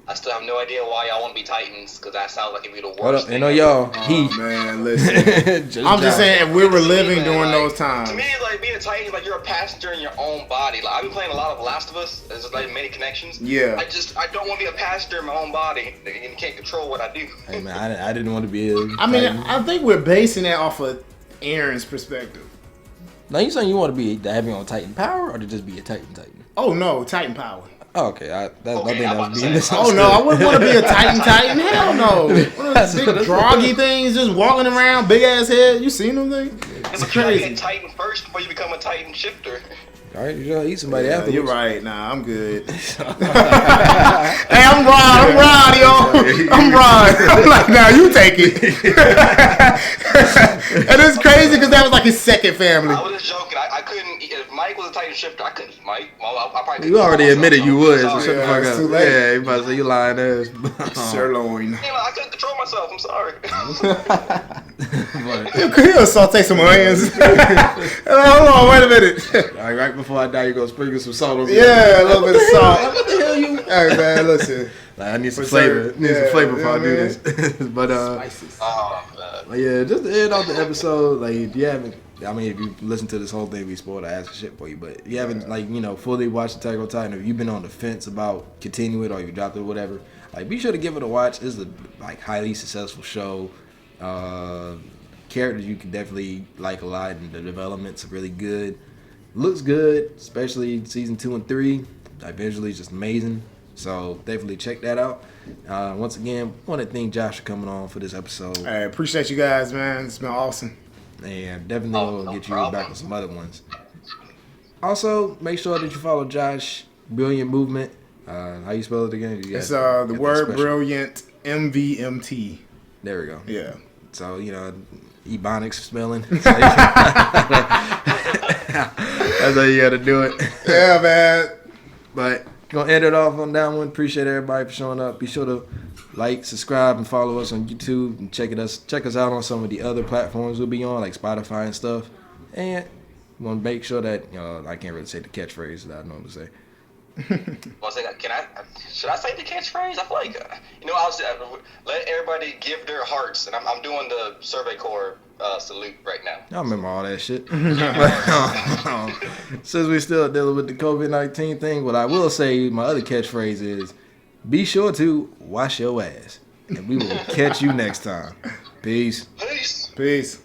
I still have no idea why y'all want to be Titans, because that sounds like it'd be the worst. hold up, thing y'all, ever. he. Oh, man, listen. I'm just saying, if we were living Man, during like, those times. To me, like being a Titan, like you're a passenger in your own body. Like I've been playing a lot of Last of Us. There's like many connections. Yeah. I don't want to be a passenger in my own body. You can't control what I do. Hey man, I didn't want to be a I mean, Titan. I think we're basing that off of Aaron's perspective. Now you saying you want to have your own Titan power, or to just be a Titan? Oh no, Titan power. Oh, okay, I think Okay, that I'm was about to being say- misunderstood. Oh no, I wouldn't want to be a Titan. Hell no. One of those big droggy things just walking around, big ass head. You seen them things? But It's you gotta be crazy. a Titan first before you become a Titan shifter. All right, you gotta eat somebody Yeah, afterwards. you're right. Nah, I'm good. Hey, I'm Rod, yo. I'm Rod. I'm like, nah, you take it. And it's crazy because that was like his second family. I was just joking. I couldn't eat. If Mike was a Titan shifter, I couldn't eat Mike. Well, I probably couldn't You already control admitted you myself. would, so Sorry. shut the Yeah, fuck it's up. too late. Yeah, you about to say you lying ass. Sirloin. Hey, I couldn't control myself. I'm sorry. He'll saute some onions. Hold on, wait a minute. All right before I die, you gonna sprinkle some salt on me. Yeah, a little bit of salt. What the hell you? Hey man, listen. Like, I need some Preserve. flavor. Need some Yeah, flavor before I yeah, do man. this. But Spices. Oh, man. But yeah, just to end off the episode, like if you haven't, I mean, if you listen to this whole thing, we spoiled. I ask shit for you, but if you haven't, like, you know, fully watched Attack on Titan, if you've been on the fence about continuing it or you dropped it or whatever, like, be sure to give it a watch. It's a like highly successful show. Characters you can definitely like a lot, and the development's really good. Looks good, especially season 2 and 3. Like, visually, just amazing. So definitely check that out. Once again, want to thank Josh for coming on for this episode. I appreciate you guys, man. It's been awesome. And definitely Oh, will no get you problem. back on some other ones. Also, make sure that you follow Josh Brilliant Movement. How you spell it again? You It's got- the got that word special- brilliant MVMT. There we go. Yeah. So, you know, Ebonics spelling. That's how you got to do it. Yeah, man. But gonna end it off on that one. Appreciate everybody for showing up. Be sure to like, subscribe, and follow us on YouTube, and check us out on some of the other platforms we'll be on, like Spotify and stuff. And we want to make sure that, you know, I can't really say the catchphrase that I normally say. Well, should I say the catchphrase? I feel like, I'll say, let everybody give their hearts, and I'm doing the Survey Corps salute right now. I remember all that shit. But, since we still dealing with the COVID-19 thing, what I will say, my other catchphrase is, be sure to wash your ass. And we will catch you next time. Peace. Peace. Peace.